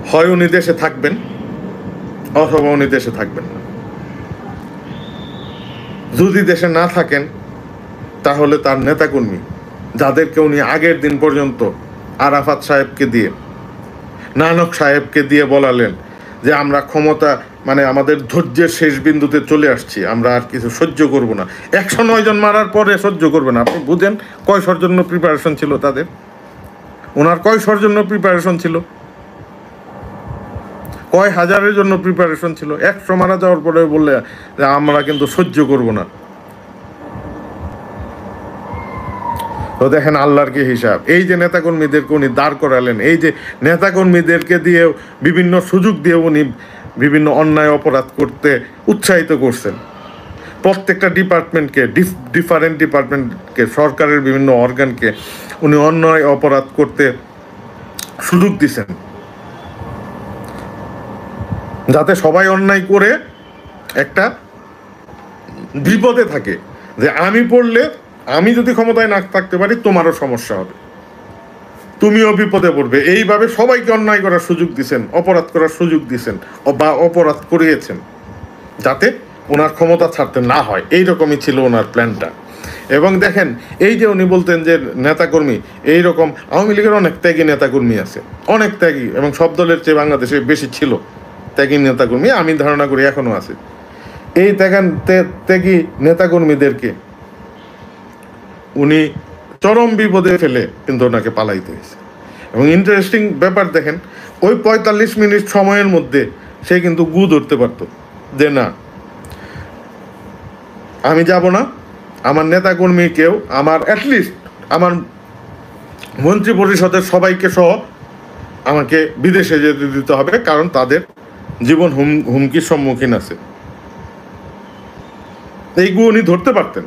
[SPEAKER 1] হয় উনি দেশে থাকবেন অথবা উনি দেশে থাকবেন না। যদি দেশে না থাকেন তাহলে তার নেতাকর্মী, যাদেরকে উনি আগের দিন পর্যন্ত আরাফাত সাহেবকে দিয়ে, নানক সাহেবকে দিয়ে বলালেন যে আমরা ক্ষমতা মানে আমাদের ধৈর্যের শেষ বিন্দুতে চলে আসছি, আমরা আর কিছু সহ্য করব না। 109 জন মারার পরে সহ্য করবে না। আপনি বুঝেন কয়শোর জন্য প্রিপারেশন ছিল তাদের, ওনার কয়শোর জন্য প্রিপারেশন ছিল, কয় হাজারের জন্য প্রিপারেশন ছিল। 100 মারা যাওয়ার পরে বললে যে আমরা কিন্তু সহ্য করব না। তো দেখেন আল্লাহর কি হিসাব, এই যে নেতাকর্মীদেরকে উনি দাঁড় করালেন, এই যে নেতাকর্মীদেরকে দিয়ে বিভিন্ন সুযোগ দিয়ে উনি বিভিন্ন অন্যায় অপরাধ করতে উৎসাহিত করছেন। প্রত্যেকটা ডিপার্টমেন্টকে, ডিফারেন্ট ডিপার্টমেন্টকে, সরকারের বিভিন্ন অর্গানকে উনি অন্যায় অপরাধ করতে সুযোগ দিছেন, যাতে সবাই অন্যায় করে একটা বিপদে থাকে যে আমি পড়লে, আমি যদি ক্ষমতায় না থাকতে পারি তোমারও সমস্যা হবে, তুমিও বিপদে পড়বে। এইভাবে সবাইকে অন্যায় করার সুযোগ দিছেন, অপরাধ করার সুযোগ দিছেন বা অপরাধ করিয়েছেন, যাতে ওনার ক্ষমতা ছাড়তে না হয়। এইরকমই ছিল ওনার প্ল্যানটা। এবং দেখেন এই যে উনি বলতেন যে নেতাকর্মী, এইরকম আওয়ামী লীগের অনেক ত্যাগী নেতাকর্মী আছে, অনেক ত্যাগী, এবং সব দলের চেয়ে বাংলাদেশে বেশি ছিল ত্যাগী নেতাকর্মী, আমি ধারণা করি এখনও আছে। এই ত্যাগী নেতাকর্মীদেরকে উনি চরম বিপদে ফেলে কিন্তু ওনাকে পালাইতে হয়েছে। এবং ইন্টারেস্টিং ব্যাপার দেখেন, ওই 45 মিনিট সময়ের মধ্যে সে কিন্তু গু ধরতে পারত যে না, আমি যাব না, আমার নেতাকর্মী কেউ, আমার অ্যাটলিস্ট আমার মন্ত্রী পরিষদের সবাইকে সহ আমাকে বিদেশে যেতে দিতে হবে, কারণ তাদের জীবন হুমকির সম্মুখীন আছে। এই গু উনি ধরতে পারতেন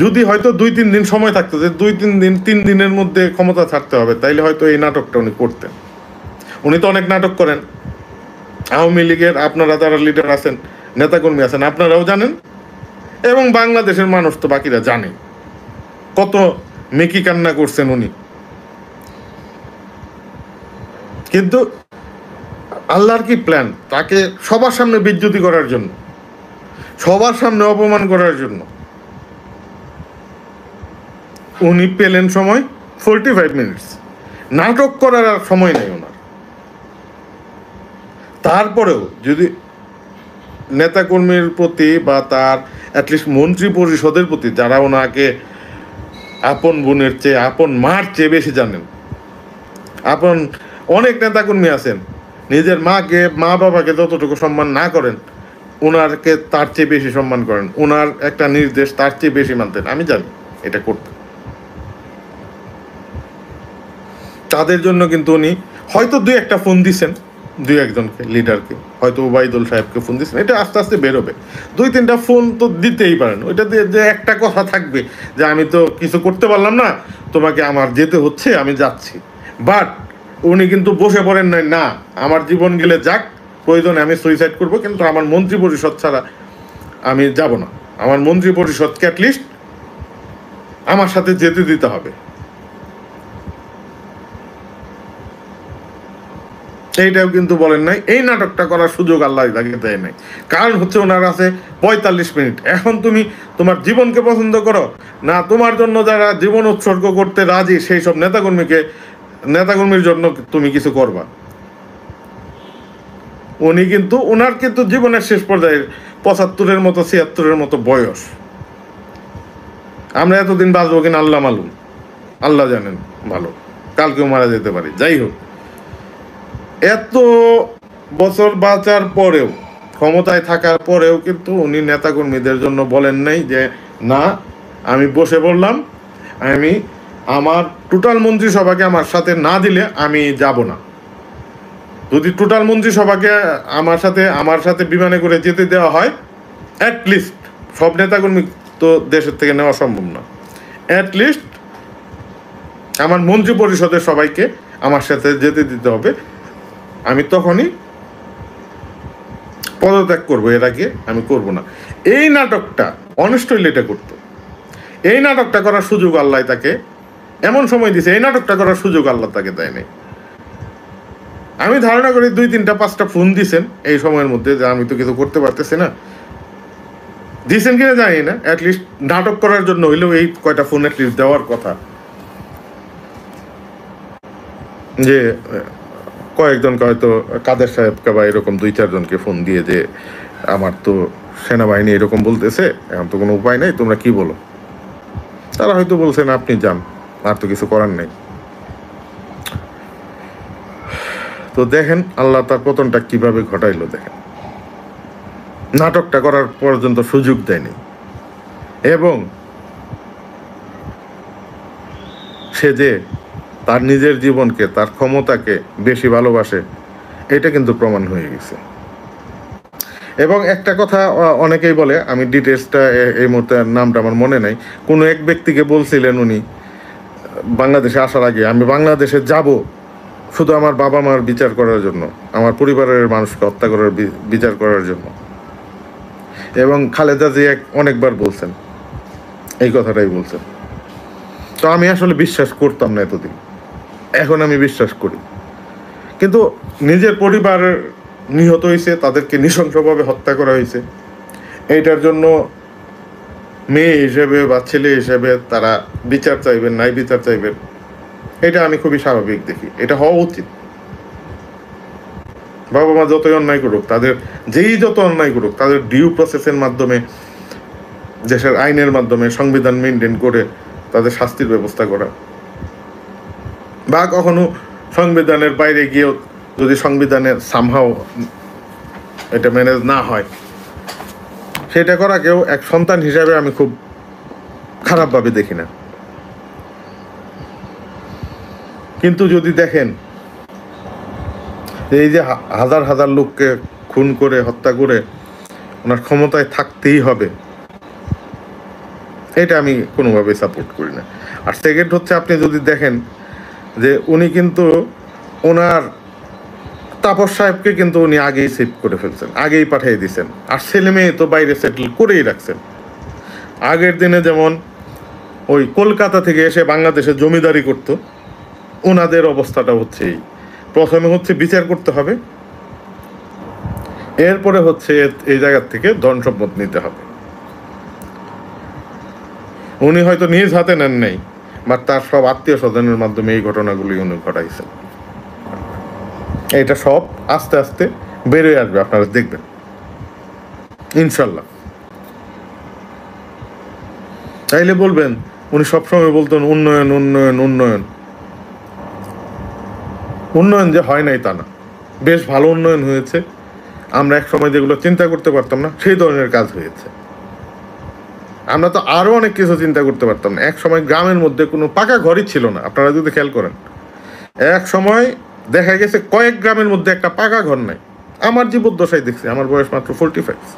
[SPEAKER 1] যদি হয়তো 2-3 দিন সময় থাকতো, যে 3 দিনের মধ্যে ক্ষমতা ছাড়তে হবে, তাইলে হয়তো এই নাটকটা উনি করতেন। উনি তো অনেক নাটক করেন। আওয়ামী লীগের আপনারা যারা লিডার আছেন, নেতাকর্মী আছেন, আপনারাও জানেন, এবং বাংলাদেশের মানুষ তো বাকিরা জানে কত মেকি কান্না করছেন উনি। কিন্তু আল্লাহর কি প্ল্যান, তাকে সবার সামনে বেইজ্জতি করার জন্য, সবার সামনে অপমান করার জন্য উনি পেলেন সময় 45 মিনিটস। নাটক করার আর সময় নেই ওনার। তারপরেও যদি নেতাকর্মীর প্রতি বা তার অ্যাটলিস্ট মন্ত্রী পরিষদের প্রতি, যারা ওনাকে আপন বোনের চেয়ে, আপন মার চেয়ে বেশি জানেন, আপন অনেক নেতাকর্মী আছেন নিজের মা বাবাকে যতটুকু সম্মান না করেন, ওনারকে তার চেয়ে বেশি সম্মান করেন, ওনার একটা নির্দেশ তার চেয়ে বেশি মানতেন, আমি জানি এটা করতেন। তাদের জন্য কিন্তু উনি হয়তো 2-1টা ফোন দিছেন, 2-1জনকে, লিডারকে, হয়তো ওবায়দুল সাহেবকে ফোন দিচ্ছেন, এটা আস্তে আস্তে বেরোবে। 2-3টা ফোন তো দিতেই পারেন, ওইটা দিয়ে যে একটা কথা থাকবে যে আমি তো কিছু করতে পারলাম না, তোমাকে আমার যেতে হচ্ছে, আমি যাচ্ছি। বাট উনি কিন্তু বসে পড়েন নাই, না আমার জীবন গেলে যাক, প্রয়োজনে আমি সুইসাইড করবো, কিন্তু আমার মন্ত্রী পরিষদ ছাড়া আমি যাব না, আমার মন্ত্রী পরিষদকে অ্যাটলিস্ট আমার সাথে যেতে দিতে হবে। এইটাও কিন্তু বলেন নাই। এই নাটকটা করার সুযোগ আল্লাহ তাকে দেয় নাই, কারণ হচ্ছে ওনার আছে 45 মিনিট। এখন তুমি তোমার জীবনকে পছন্দ করো না, তোমার জন্য যারা জীবন উৎসর্গ করতে রাজি সেই সব নেতাকর্মীর জন্য তুমি কিছু করবা। উনি কিন্তু ওনার কিন্তু জীবনের শেষ পর্যায়ে 75-এর মতো 76-এর মতো বয়স। আমরা এতদিন বাঁচবো কিনা আল্লাহ মালুম, আল্লাহ জানেন ভালো, কালকেও মারা যেতে পারি। যাই হোক, এত বছর বাঁচার পরেও, ক্ষমতায় থাকার পরেও কিন্তু উনি নেতাকর্মীদের জন্য বলেন নাই যে না, আমি বসে বললাম, আমি আমার টোটাল মন্ত্রিসভাকে আমার সাথে না দিলে আমি যাব না। যদি টোটাল মন্ত্রিসভাকে আমার সাথে বিমানে করে যেতে দেওয়া হয়, অ্যাটলিস্ট সব নেতাকর্মী তো দেশের থেকে নেওয়া সম্ভব না, অ্যাটলিস্ট আমার মন্ত্রী পরিষদের সবাইকে আমার সাথে যেতে দিতে হবে। আমি তখনই পদত্যাগ করবো, এর আগে আমি করব না। এই নাটকটা অনেস্টলি এটা করতো। এই নাটকটা করার সুযোগ আল্লাহ তাকে এমন সময় দিছে, এই নাটকটা করার সুযোগ আল্লাহ তাকে দেয় নাই। আমি ধারণা করি 2-3-5টা ফোন দিছেন এই সময়ের মধ্যে, যে আমি তো কিছু করতে পারতেছি না, দিছেন কিনা জানি না, অ্যাটলিস্ট নাটক করার জন্য হইলেও এই কয়টা ফোন অ্যাটলিস্ট দেওয়ার কথা, যে কয়েকজনকে হয়তো কাদের সাহেবকে বা এরকম 2-4জনকে ফোন দিয়ে যে আমার তো সেনাবাহিনী এরকম বলতেছে, এখন তো কোনো উপায় নেই, তোমরা কি বলো। তারা হয়তো বলছেন আপনি যান, আর তো কিছু করার নেই। তো দেখেন আল্লাহ তার পতনটা কিভাবে ঘটাইলো। দেখেন, নাটকটা করার পর্যন্ত সুযোগ দেয়নি, এবং সে যে তার নিজের জীবনকে, তার ক্ষমতাকে বেশি ভালোবাসে, এটা কিন্তু প্রমাণ হয়ে গেছে। এবং একটা কথা অনেকেই বলে, আমি ডিটেলসটা এই মুহূর্তে নামটা আমার মনে নাই, কোনো এক ব্যক্তিকে বলছিলেন উনি বাংলাদেশে আসার আগে, আমি বাংলাদেশে যাব শুধু আমার বাবা মার বিচার করার জন্য, আমার পরিবারের মানুষকে হত্যা করার বিচার করার জন্য। এবং খালেদা জিয়া অনেকবার বলছেন, এই কথাটাই বলছেন। তো আমি আসলে বিশ্বাস করতাম না এতদিন, এখন আমি বিশ্বাস করি। কিন্তু নিজের পরিবার নিহত হয়েছে, তাদেরকে নৃশংসভাবে হত্যা করা হয়েছে, এইটার জন্য মেয়ে হিসেবে বা ছেলে হিসেবে তারা বিচার চাইবেন, নাই বিচার চাইবেন, এটা আমি খুবই স্বাভাবিক দেখি, এটা হওয়া উচিত। বাবা মা যতই অন্যায় করুক, তাদের যত অন্যায় করুক, তাদের ডিউ প্রসেসের মাধ্যমে, দেশের আইনের মাধ্যমে, সংবিধান মেনটেন করে তাদের শাস্তির ব্যবস্থা করা, বা কখনো সংবিধানের বাইরে গিয়েও যদি সংবিধানের সামহাও এটা ম্যানেজ না হয়, সেটা করাকেও এক সন্তান হিসাবে আমি খুব খারাপভাবে দেখি না। কিন্তু যদি দেখেন এই যে হাজার হাজার লোককে খুন করে, হত্যা করে ওনার ক্ষমতায় থাকতেই হবে, এটা আমি কোনোভাবেই সাপোর্ট করি না। আর সেকেন্ড হচ্ছে, আপনি যদি দেখেন যে উনি কিন্তু ওনার তাপস সাহেবকে কিন্তু উনি আগেই সেভ করে ফেলছেন, আগেই পাঠিয়ে দিয়েছেন, আর ছেলে মেয়ে তো বাইরে সেটেল করেই রাখছেন। আগের দিনে যেমন ওই কলকাতা থেকে এসে বাংলাদেশে জমিদারি করত, ওনাদের অবস্থাটা হচ্ছে এই, প্রথমে হচ্ছে বিচার করতে হবে, এরপরে হচ্ছে এই জায়গার থেকে ধন সম্পদ নিতে হবে। উনি হয়তো নিজ হাতে নেন নাই, বা তার সব আত্মীয় স্বজনের মাধ্যমে এই ঘটনাগুলি উনি ঘটাইছেন। এটা সব আস্তে আস্তে বেরোয় আসবে, আপনারা দেখবেন ইনশাল্লাহ। তাইলে বলবেন উনি সবসময় বলতেন উন্নয়ন উন্নয়ন উন্নয়ন। উন্নয়ন যে হয় নাই তা না, বেশ ভালো উন্নয়ন হয়েছে। আমরা এক সময় যেগুলো চিন্তা করতে পারতাম না, সেই ধরনের কাজ হয়েছে। আমরা তো আরো অনেক কিছু চিন্তা করতে পারতাম না। এক সময় গ্রামের মধ্যে কোনো পাকা ঘরই ছিল না, আপনারা যদি খেয়াল করেন। এক সময় দেখা গেছে কয়েক গ্রামের মধ্যে একটা পাকা ঘর নাই। আমার জীবদ্দশায় দেখছি, আমার বয়স মাত্র 45,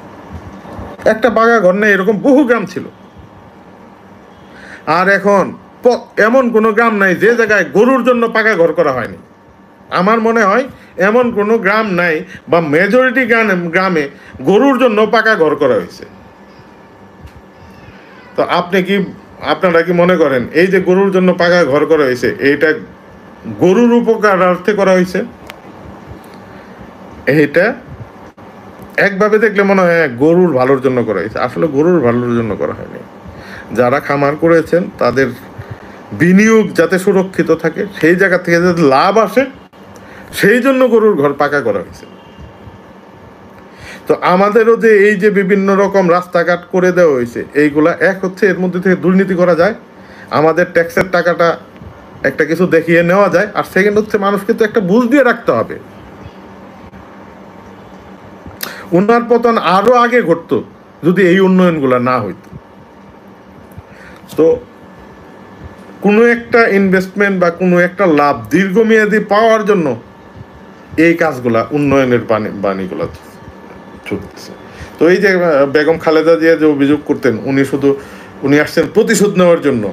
[SPEAKER 1] একটা পাকা ঘর নেই, এরকম বহু গ্রাম ছিল। আর এখন এমন কোনো গ্রাম নাই যে জায়গায় গরুর জন্য পাকা ঘর করা হয়নি। আমার মনে হয় এমন কোনো গ্রাম নাই, বা মেজরিটি গ্রামে গরুর জন্য পাকা ঘর করা হয়েছে। তো আপনারা কি মনে করেন এই যে গরুর জন্য পাকা ঘর করা হয়েছে, এইটা গরুর উপকারার্থে করা হয়েছে? এইটা একভাবে দেখলে মনে হয় গরুর ভালোর জন্য করা হয়েছে, আসলে গরুর ভালোর জন্য করা হয়নি। যারা খামার করেছেন তাদের বিনিয়োগ যাতে সুরক্ষিত থাকে, সেই জায়গা থেকে যাতে লাভ আসে, সেই জন্য গরুর ঘর পাকা করা হয়েছে। তো আমাদেরও যে এই যে বিভিন্ন রকম রাস্তাঘাট করে দেওয়া হয়েছে, এইগুলা এক হচ্ছে এর মধ্যে থেকে দুর্নীতি করা যায়, আমাদের ট্যাক্সের টাকাটা একটা কিছু দেখিয়ে নেওয়া যায়। আর সেকেন্ড হচ্ছে মানুষকে তো একটা বুঝ দিয়ে রাখতে হবে। উন্নয়ন পতন আরো আগে ঘটতো যদি এই উন্নয়নগুলা না হইতো। তো কোনো একটা ইনভেস্টমেন্ট বা কোনো একটা লাভ দীর্ঘমেয়াদী পাওয়ার জন্য এই কাজগুলা, উন্নয়নের বাণীগুলা ছুটতেছে। তো এই যে বেগম খালেদা জিয়া যে অভিযোগ করতেন, উনি আসছেন প্রতিশোধ নেওয়ার জন্য,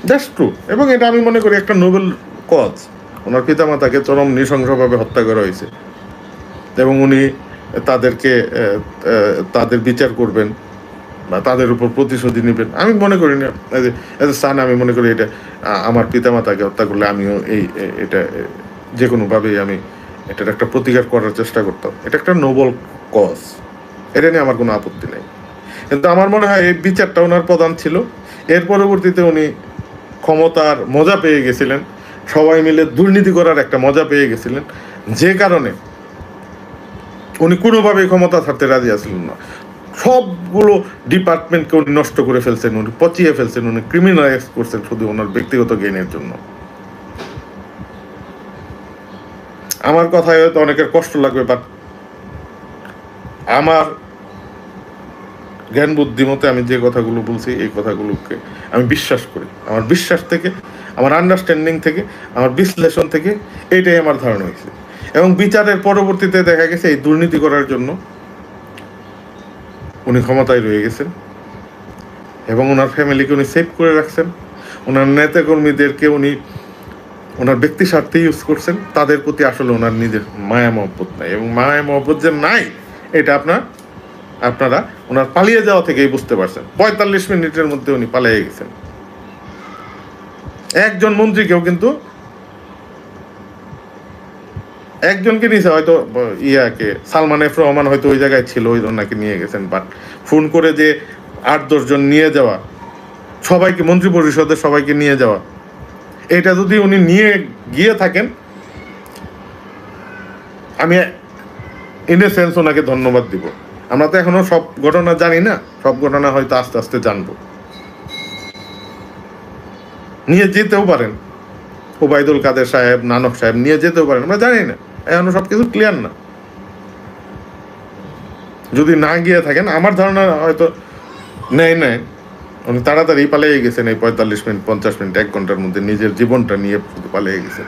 [SPEAKER 1] দ্যাটস ট্রু। এবং এটা আমি মনে করি একটা নোবেল কজ। ওনার পিতামাতাকে চরম নৃশংসভাবে হত্যা করা হয়েছে, এবং উনি তাদের বিচার করবেন বা তাদের উপর প্রতিশোধ নেবেন। আমি মনে করি না, আমি মনে করি এটা আমার পিতামাতাকে হত্যা করলে আমিও এটা যে কোনোভাবেই আমি এটার একটা প্রতিকার করার চেষ্টা করতাম। এটা একটা নোবেল কজ, এটা নিয়ে আমার কোনো আপত্তি নেই। কিন্তু আমার মনে হয় এই বিচারটা ওনার প্রধান ছিল। এর পরবর্তীতে উনি ক্ষমতার মজা পেয়ে গেছিলেন, সবাই মিলে দুর্নীতি করার একটা মজা পেয়ে গেছিলেন, যে কারণে উনি কোনোভাবেই ক্ষমতা ছাড়তে রাজি আসলেন না। সবগুলো ডিপার্টমেন্টকে উনি নষ্ট করে ফেলছেন, উনি পচিয়ে ফেলছেন, উনি ক্রিমিনালাইজ করছেন শুধু ওনার ব্যক্তিগত গেইনের জন্য। আমার কথায় হয়তো অনেকের কষ্ট লাগবে, বাট আমার জ্ঞান বুদ্ধি মতে আমি যে কথাগুলো বলছি, এই কথাগুলোকে আমি বিশ্বাস করি। আমার বিশ্বাস থেকে আমার আন্ডারস্ট্যান্ডিং থেকে, আমার বিশ্লেষণ থেকে এইটাই আমার ধারণা হয়েছে। এবং বিচারের পরবর্তীতে দেখা গেছে এই দুর্নীতি করার জন্য উনি ক্ষমতায় রয়ে গেছেন এবং ওনার ফ্যামিলিকে উনি সেভ করে রাখছেন। ওনার নেতাকর্মীদেরকে উনি ওনার ব্যক্তি স্বার্থে ইউজ করছেন। তাদের প্রতি আসলে ওনার নিজের মায়া মহব্বত নাই, এবং মায়া মহব্বত যে নাই এটা আপনারা ওনার পালিয়ে যাওয়া থেকেই বুঝতে পারছেন। 45 মিনিটের মধ্যে উনি পালিয়ে গেছেন। একজন মন্ত্রীকেও কিন্তু একজনকে নিয়েছে, হয়তো ইয়াকে সালমান এফ রহমান হয়তো ওই জায়গায় ছিল, ওই ওনাকে নিয়ে গেছেন। বাট ফোন করে যে 8-10 জন নিয়ে যাওয়া, সবাইকে মন্ত্রী পরিষদের সবাইকে নিয়ে যাওয়া, এটা যদি উনি নিয়ে গিয়ে থাকেন, আমি ইন এ সেন্স ওনাকে ধন্যবাদ দিব। আমরা তো এখনো সব ঘটনা জানি না, সব ঘটনা হয়তো আস্তে আস্তে জানবো। নিয়ে যেতেও পারেন ওবায়দুল কাদের সাহেব, নানক সাহেব নিয়ে যেতেও পারেন, আমরা জানি না, এখনো সবকিছু ক্লিয়ার না। যদি না গিয়ে থাকেন, আমার ধারণা হয়তো নেয় উনি তাড়াতাড়ি পালিয়ে গেছেন। এই 45 মিনিট 50 মিনিট 1 ঘন্টার মধ্যে নিজের জীবনটা নিয়ে পালিয়ে গেছেন,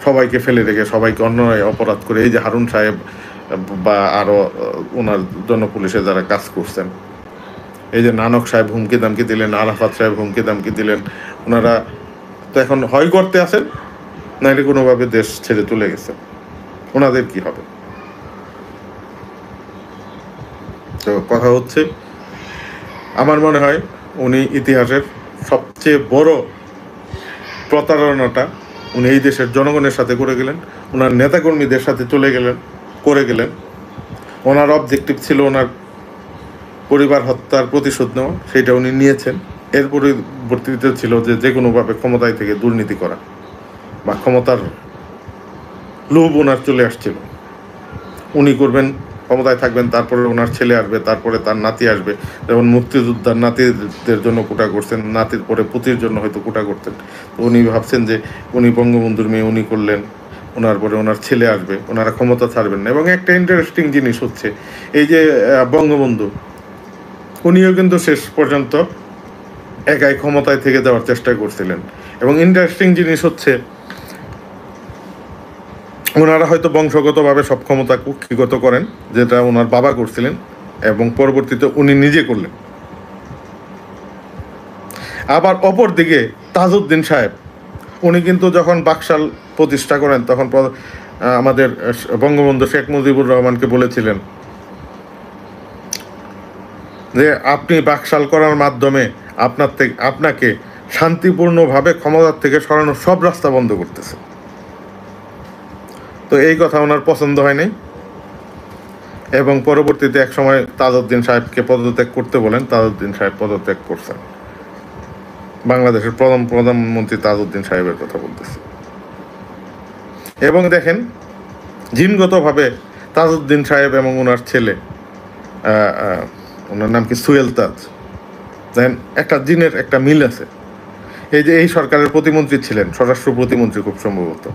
[SPEAKER 1] সবাইকে ফেলে রেখে, সবাইকে অন্যায় অপরাধ করে। এই যে হারুন সাহেব বা আরো ওনার জন্য পুলিশে যারা কাজ করছেন, এই যে নানক সাহেব হুমকি দামকি দিলেন, আরাফাত সাহেব হুমকি দামকি দিলেন, ওনারা তো এখন হয় করতে আসেন, নাইলে কোনোভাবে দেশ ছেড়ে চলে গেছে। ওনাদের কি হবে? তো কথা হচ্ছে, আমার মনে হয় উনি ইতিহাসের সবচেয়ে বড় প্রতারণাটা উনি এই দেশের জনগণের সাথে করে গেলেন, ওনার নেতাকর্মীদের সাথে করে গেলেন। ওনার অবজেক্টিভ ছিল ওনার পরিবার হত্যার প্রতিশোধ নেওয়া, সেটা উনি নিয়েছেন। এর পরিবর্তিত ছিল যে কোনোভাবে ক্ষমতায় থেকে দুর্নীতি করা বা ক্ষমতার লোভ ওনার চলে আসছিল। উনি করবেন, ক্ষমতায় থাকবেন, তারপরে ওনার ছেলে আসবে, তারপরে তার নাতি আসবে। যেমন মুক্তিযোদ্ধার নাতিদের জন্য কোটা করছেন, নাতির পরে পুতির জন্য হয়তো কোটা করতেন। তো উনি ভাবছেন যে উনি বঙ্গবন্ধুর মেয়ে, উনি করলেন, ওনার পরে ওনার ছেলে আসবে, ওনারা ক্ষমতা ছাড়বেন না। এবং একটা ইন্টারেস্টিং জিনিস হচ্ছে, এই যে বঙ্গবন্ধু, উনিও কিন্তু শেষ পর্যন্ত একাই ক্ষমতায় থেকে যাওয়ার চেষ্টা করছিলেন। এবং ইন্টারেস্টিং জিনিস হচ্ছে, ওনারা হয়তো বংশগতভাবে সব ক্ষমতা কুক্ষিগত করেন, যেটা ওনার বাবা করছিলেন এবং পরবর্তীতে উনি নিজে করলেন। আবার অপর দিকে তাজউদ্দিন সাহেব, উনি কিন্তু যখন বাকশাল প্রতিষ্ঠা করেন, তখন আমাদের বঙ্গবন্ধু শেখ মুজিবুর রহমানকে বলেছিলেন যে আপনি বাকশাল করার মাধ্যমে আপনাকে শান্তিপূর্ণভাবে ক্ষমতার থেকে সরানোর সব রাস্তা বন্ধ করতেছে। তো এই কথা ওনার পছন্দ হয় নাই, এবং পরবর্তীতে এক সময় তাজউদ্দিন সাহেবকে পদত্যাগ করতে বলেন। তাজউদ্দিন সাহেব পদত্যাগ করছেন। বাংলাদেশের প্রধানমন্ত্রী তাজউদ্দিন সাহেবের কথা বলতেছে। এবং দেখেন, জিনগতভাবে তাজউদ্দিন সাহেব এবং ওনার ছেলে, ওনার নাম কি, সুহেল তাজ, দেখেন একটা জিনের একটা মিল আছে। এই যে এই সরকারের প্রতিমন্ত্রী ছিলেন, স্বরাষ্ট্র প্রতিমন্ত্রী খুব সম্ভবত,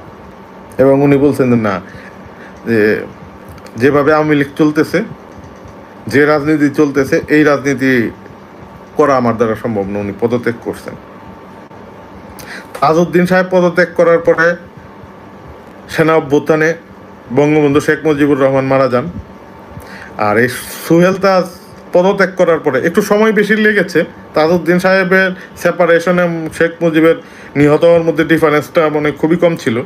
[SPEAKER 1] এবং উনি বলছেন যে না, যেভাবে আওয়ামী লীগ চলতেছে, যে রাজনীতি চলতেছে, এই রাজনীতি করা আমার দ্বারা সম্ভব না। উনি পদত্যাগ করছেন। তাজউদ্দিন সাহেব পদত্যাগ করার পরে সেনা অভ্যুত্থানে বঙ্গবন্ধু শেখ মুজিবুর রহমান মারা যান। আর এই সুহেল তাজ পদত্যাগ করার পরে একটু সময় বেশি লেগেছে। তাজউদ্দিন সাহেবের সেপারেশনে শেখ মুজিবের নিহত হওয়ার মধ্যে ডিফারেন্সটা মানে খুবই কম ছিল,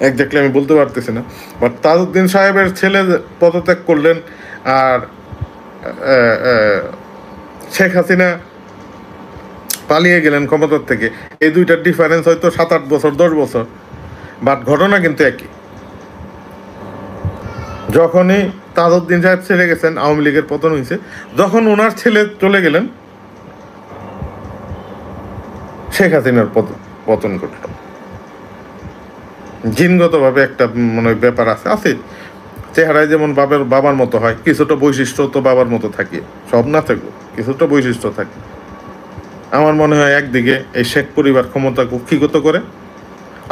[SPEAKER 1] একজাক্টলি আমি বলতে পারতেছি না। বাট তাজউদ্দিন সাহেবের ছেলে পদত্যাগ করলেন, আর শেখ হাসিনা পালিয়ে গেলেন ক্ষমতার থেকে। এই দুইটার ডিফারেন্স হয়তো 7-8 বছর, 10 বছর, বাট ঘটনা কিন্তু একই। যখনই তাজউদ্দিন সাহেব ছেড়ে গেছেন, আওয়ামী লীগের পতন হয়েছে। যখন ওনার ছেলে চলে গেলেন, শেখ হাসিনার পতন ঘটল। জিনগতভাবে একটা মানে ব্যাপার আছে। চেহারায় যেমন বাবার মতো হয়, কিছুটা বৈশিষ্ট্য তো বাবার মতো থাকে, সব না থাকবে, কিছুটা বৈশিষ্ট্য থাকে। আমার মনে হয় একদিকে এই শেখ পরিবার ক্ষমতা কুক্ষিগত করে,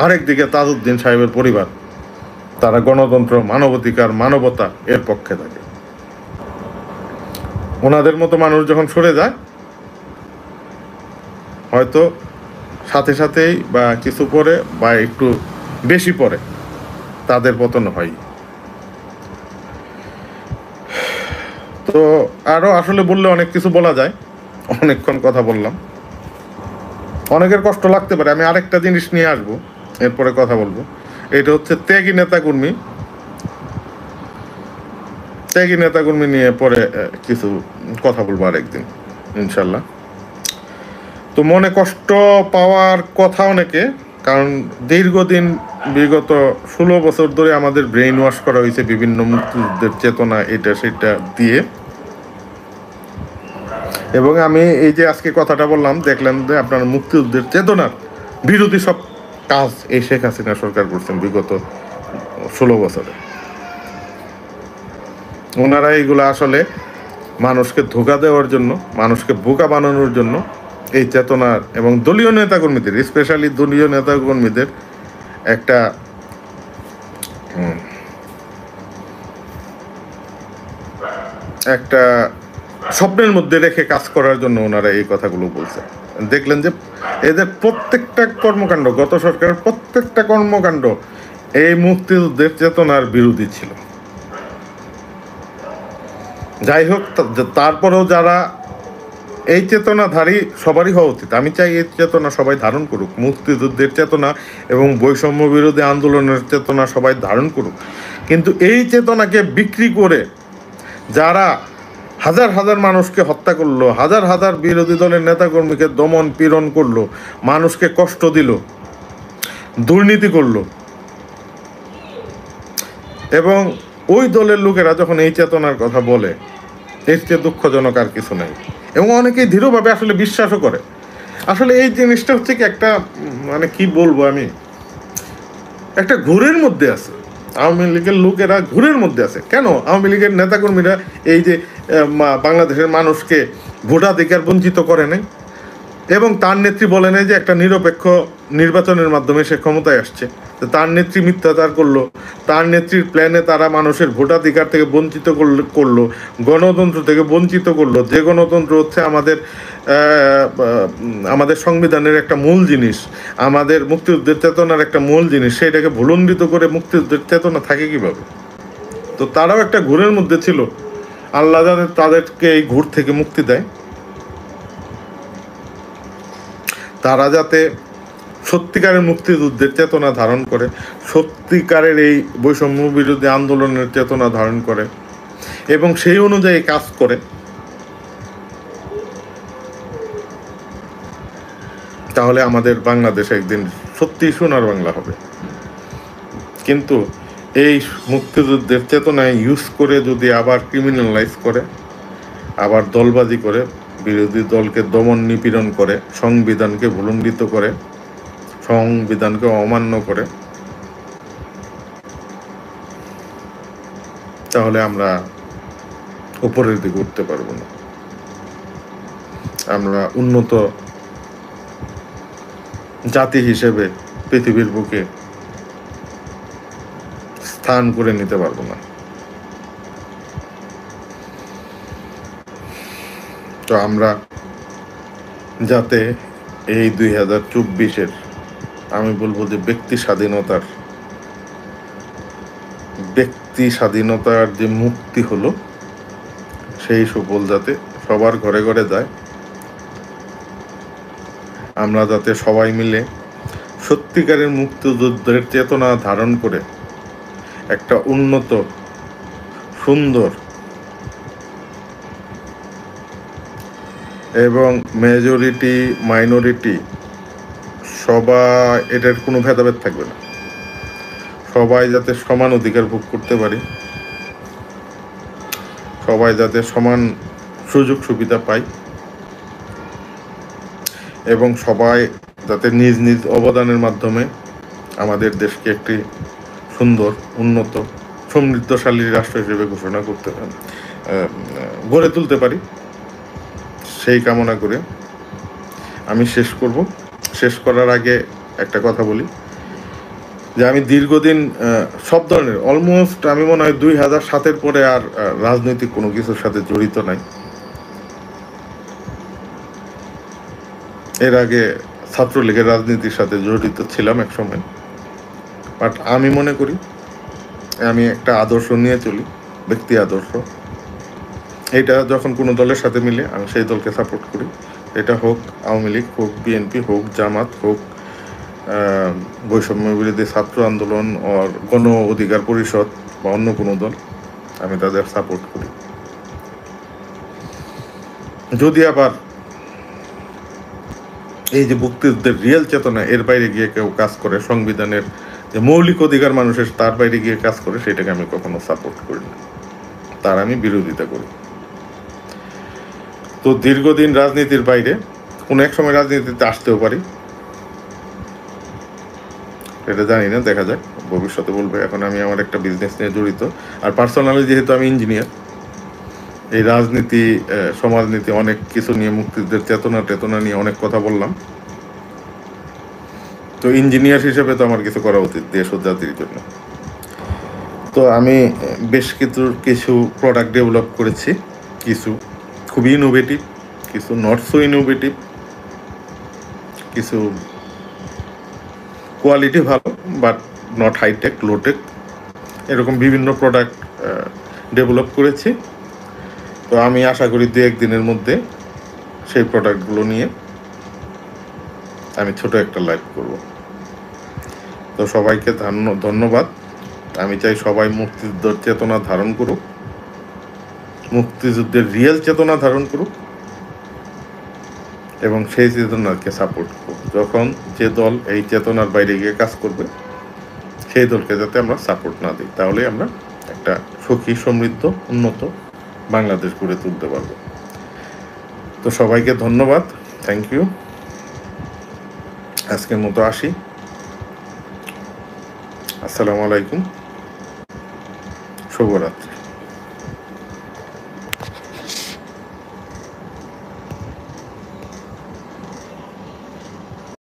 [SPEAKER 1] আরেকদিকে তাজউদ্দিন সাহেবের পরিবার, তারা গণতন্ত্র, মানবাধিকার, মানবতা এর পক্ষে থাকে। ওনাদের মতো মানুষ যখন সরে যায়, হয়তো সাথে সাথেই বা কিছু পরে বা একটু বেশি পরে তাদের পতন হয়। তো আরও আসলে বললে অনেক কিছু বলা যায়, অনেকক্ষণ কথা বললাম, অনেকের কষ্ট লাগতে পারে। আমি আরেকটা জিনিস নিয়ে আসবো, এরপরে কথা বলবো। এটা হচ্ছে ত্যাগী নেতাকর্মী নিয়ে পরে কিছু কথা বলবো আরেকদিন ইনশাল্লাহ। তো মনে কষ্ট পাওয়ার কথা অনেকে, কারণ দীর্ঘদিন বিগত 16 বছর ধরে আমাদের ব্রেইন ওয়াশ করা হয়েছে বিভিন্ন মুক্তিযুদ্ধের চেতনা এটা সেটা দিয়ে। এবং আমি এই যে আজকে কথাটা বললাম, দেখলেন যে আপনার মুক্তিযুদ্ধের চেতনার বিরোধী সব কাজ এই শেখ হাসিনা সরকার করছেন বিগত 16 বছরে। ওনারা এইগুলো আসলে মানুষকে ধোঁকা দেওয়ার জন্য, মানুষকে বোকা বানানোর জন্য এই চেতনার এবং দলীয় নেতাকর্মীদের, স্পেশালি দলীয় নেতাকর্মীদের একটা একটা স্বপ্নের মধ্যে রেখে কাজ করার জন্য ওনারা এই কথাগুলো বলছে। দেখলেন যে এদের প্রত্যেকটা কর্মকাণ্ড, গত সরকারের প্রত্যেকটা কর্মকাণ্ড এই মুক্তিযুদ্ধের চেতনার বিরোধী ছিল। যাই হোক, তারপরেও যারা এই চেতনাধারী, সবারই হওয়া উচিত, আমি চাই এই চেতনা সবাই ধারণ করুক, মুক্তিযুদ্ধের চেতনা এবং বৈষম্য বিরোধী আন্দোলনের চেতনা সবাই ধারণ করুক। কিন্তু এই চেতনাকে বিক্রি করে যারা হাজার হাজার মানুষকে হত্যা করলো, হাজার হাজার বিরোধী দলের নেতাকর্মীকে দমন পীড়ন করলো, মানুষকে কষ্ট দিল, দুর্নীতি করলো, এবং ওই দলের লোকেরা যখন এই চেতনার কথা বলে, এর চেয়ে দুঃখজনক আর কিছু নাই। এবং অনেকেই দৃঢ়ভাবে আসলে বিশ্বাসও করে। আসলে এই জিনিসটা হচ্ছে কি একটা, মানে কি বলবো আমি, একটা ঘুরের মধ্যে আছে। আওয়ামী লীগের লোকেরা ঘুরের মধ্যে আছে। কেন আওয়ামী লীগের নেতাকর্মীরা এই যে বাংলাদেশের মানুষকে ভোটাধিকার বঞ্চিত করে নাই, এবং তার নেত্রী বলে নাই যে একটা নিরপেক্ষ নির্বাচনের মাধ্যমে সে ক্ষমতায় আসছে, তার নেত্রী মিথ্যাচার করলো, তার নেত্রীর প্ল্যানে তারা মানুষের ভোটাধিকার থেকে বঞ্চিত করলো, গণতন্ত্র থেকে বঞ্চিত করলো, যে গণতন্ত্র হচ্ছে আমাদের সংবিধানের একটা মূল জিনিস, আমাদের মুক্তিযুদ্ধের চেতনার একটা মূল জিনিস, সেটাকে ভুলণ্ডিত করে মুক্তিযুদ্ধের চেতনা থাকে কিভাবে? তো তারাও একটা ঘুরের মধ্যে ছিল। আল্লাহ যাদের তাদেরকে এই ঘুর থেকে মুক্তি দেয়, তারা যাতে সত্যিকারের মুক্তিযুদ্ধের চেতনা ধারণ করে, সত্যিকারের এই বৈষম্য বিরোধী আন্দোলনের চেতনা ধারণ করে এবং সেই অনুযায়ী কাজ করে, তাহলে আমাদের বাংলাদেশ একদিন সত্যি সোনার বাংলা হবে। কিন্তু এই মুক্তিযুদ্ধের চেতনায় ইউজ করে যদি আবার ক্রিমিনালাইজ করে, আবার দলবাজি করে, বিরোধী দলকে দমন নিপীড়ন করে, সংবিধানকে ভুলণ্ডিত করে, সংবিধানকে অমান্য করে, তাহলে আমরা উপরের দিকে উঠতে পারবো না। আমরা উন্নত জাতি হিসেবে পৃথিবীর বুকে স্থান করে নিতে পারবো না। তো আমরা যাতে এই 2024-এর, আমি বলবো যে ব্যক্তি স্বাধীনতার যে মুক্তি হলো, সেই সুফল যাতে সবার ঘরে ঘরে যায়। আমরা যাতে সবাই মিলে সত্যিকারের মুক্তিযুদ্ধের চেতনা ধারণ করে একটা উন্নত, সুন্দর এবং মেজরিটি মাইনরিটি সবাই, এটার কোনো ভেদাভেদ থাকবে না, সবাই যাতে সমান অধিকার ভোগ করতে পারি, সবাই যাতে সমান সুযোগ সুবিধা পায়, এবং সবাই যাতে নিজ নিজ অবদানের মাধ্যমে আমাদের দেশকে একটি সুন্দর, উন্নত, সমৃদ্ধশালী রাষ্ট্র হিসেবে ঘোষণা করতে গড়ে তুলতে পারি, সেই কামনা করে আমি শেষ করব। শেষ করার আগে একটা কথা বলি যে আমি দীর্ঘদিন সব ধরনের, অলমোস্ট আমি মনে হয় 2007-এর পরে আর রাজনৈতিক কোনো কিছুর সাথে জড়িত নাই। এর আগে ছাত্রলীগের রাজনীতির সাথে জড়িত ছিলাম এক সময়, বাট আমি মনে করি আমি একটা আদর্শ নিয়ে চলি, ব্যক্তি আদর্শ। এটা যখন কোনো দলের সাথে মিলে আমি সেই দলকে সাপোর্ট করি, এটা হোক আওয়ামী লীগ, হোক বিএনপি, হোক জামাত, হোক বৈষম্য বিরোধী ছাত্র আন্দোলন আর গণ অধিকার পরিষদ বা অন্য কোনো দল, আমি তাদের সাপোর্ট করি। যদি আবার এই যে মুক্তিযুদ্ধের রিয়েল চেতনা এর বাইরে গিয়ে কেউ কাজ করে, সংবিধানের যে মৌলিক অধিকার মানুষের তার বাইরে গিয়ে কাজ করে, সেটাকে আমি কখনো সাপোর্ট করি না, তার আমি বিরোধিতা করি। তো দীর্ঘদিন রাজনীতির বাইরে কোনো এক সময় রাজনীতিতে আসতেও পারি, এটা জানি না, দেখা যাক, ভবিষ্যতে বলবে। এখন আমি আমার একটা বিজনেস নিয়ে জড়িত, আর পার্সোনালি যেহেতু আমি ইঞ্জিনিয়ার, এই রাজনীতি, সমাজনীতি, অনেক কিছু নিয়ে, মুক্তিযুদ্ধের চেতনা নিয়ে অনেক কথা বললাম। তো ইঞ্জিনিয়ার হিসেবে তো আমার কিছু করা উচিত দেশ ও জাতির জন্য। তো আমি বেশ কিছু প্রোডাক্ট ডেভেলপ করেছি, কিছু খুবই ইনোভেটিভ, কিছু নট সো ইনোভেটিভ, কিছু কোয়ালিটি ভালো বাট নট হাইটেক, লোটেক, এরকম বিভিন্ন প্রোডাক্ট ডেভেলপ করেছি। তো আমি আশা করি 2-1 দিনের মধ্যে সেই প্রোডাক্টগুলো নিয়ে আমি ছোট একটা লাইভ করব। তো সবাইকে ধন্যবাদ। আমি চাই সবাই মুক্তিযুদ্ধের চেতনা ধারণ করুক, মুক্তিযুদ্ধের রিয়েল চেতনা ধারণ করুক এবং সেই চেতনাকে সাপোর্ট করুক। যখন যে দল এই চেতনার বাইরে গিয়ে কাজ করবে, সেই দলকে যাতে আমরা সাপোর্ট না দিই, তাহলে আমরা একটা সুখী, সমৃদ্ধ, উন্নত বাংলাদেশ গড়ে তুলতে পারবো। তো সবাইকে ধন্যবাদ, থ্যাংক ইউ। আজকের মতো আসি, আসসালামু আলাইকুম, শুভরাত্রি।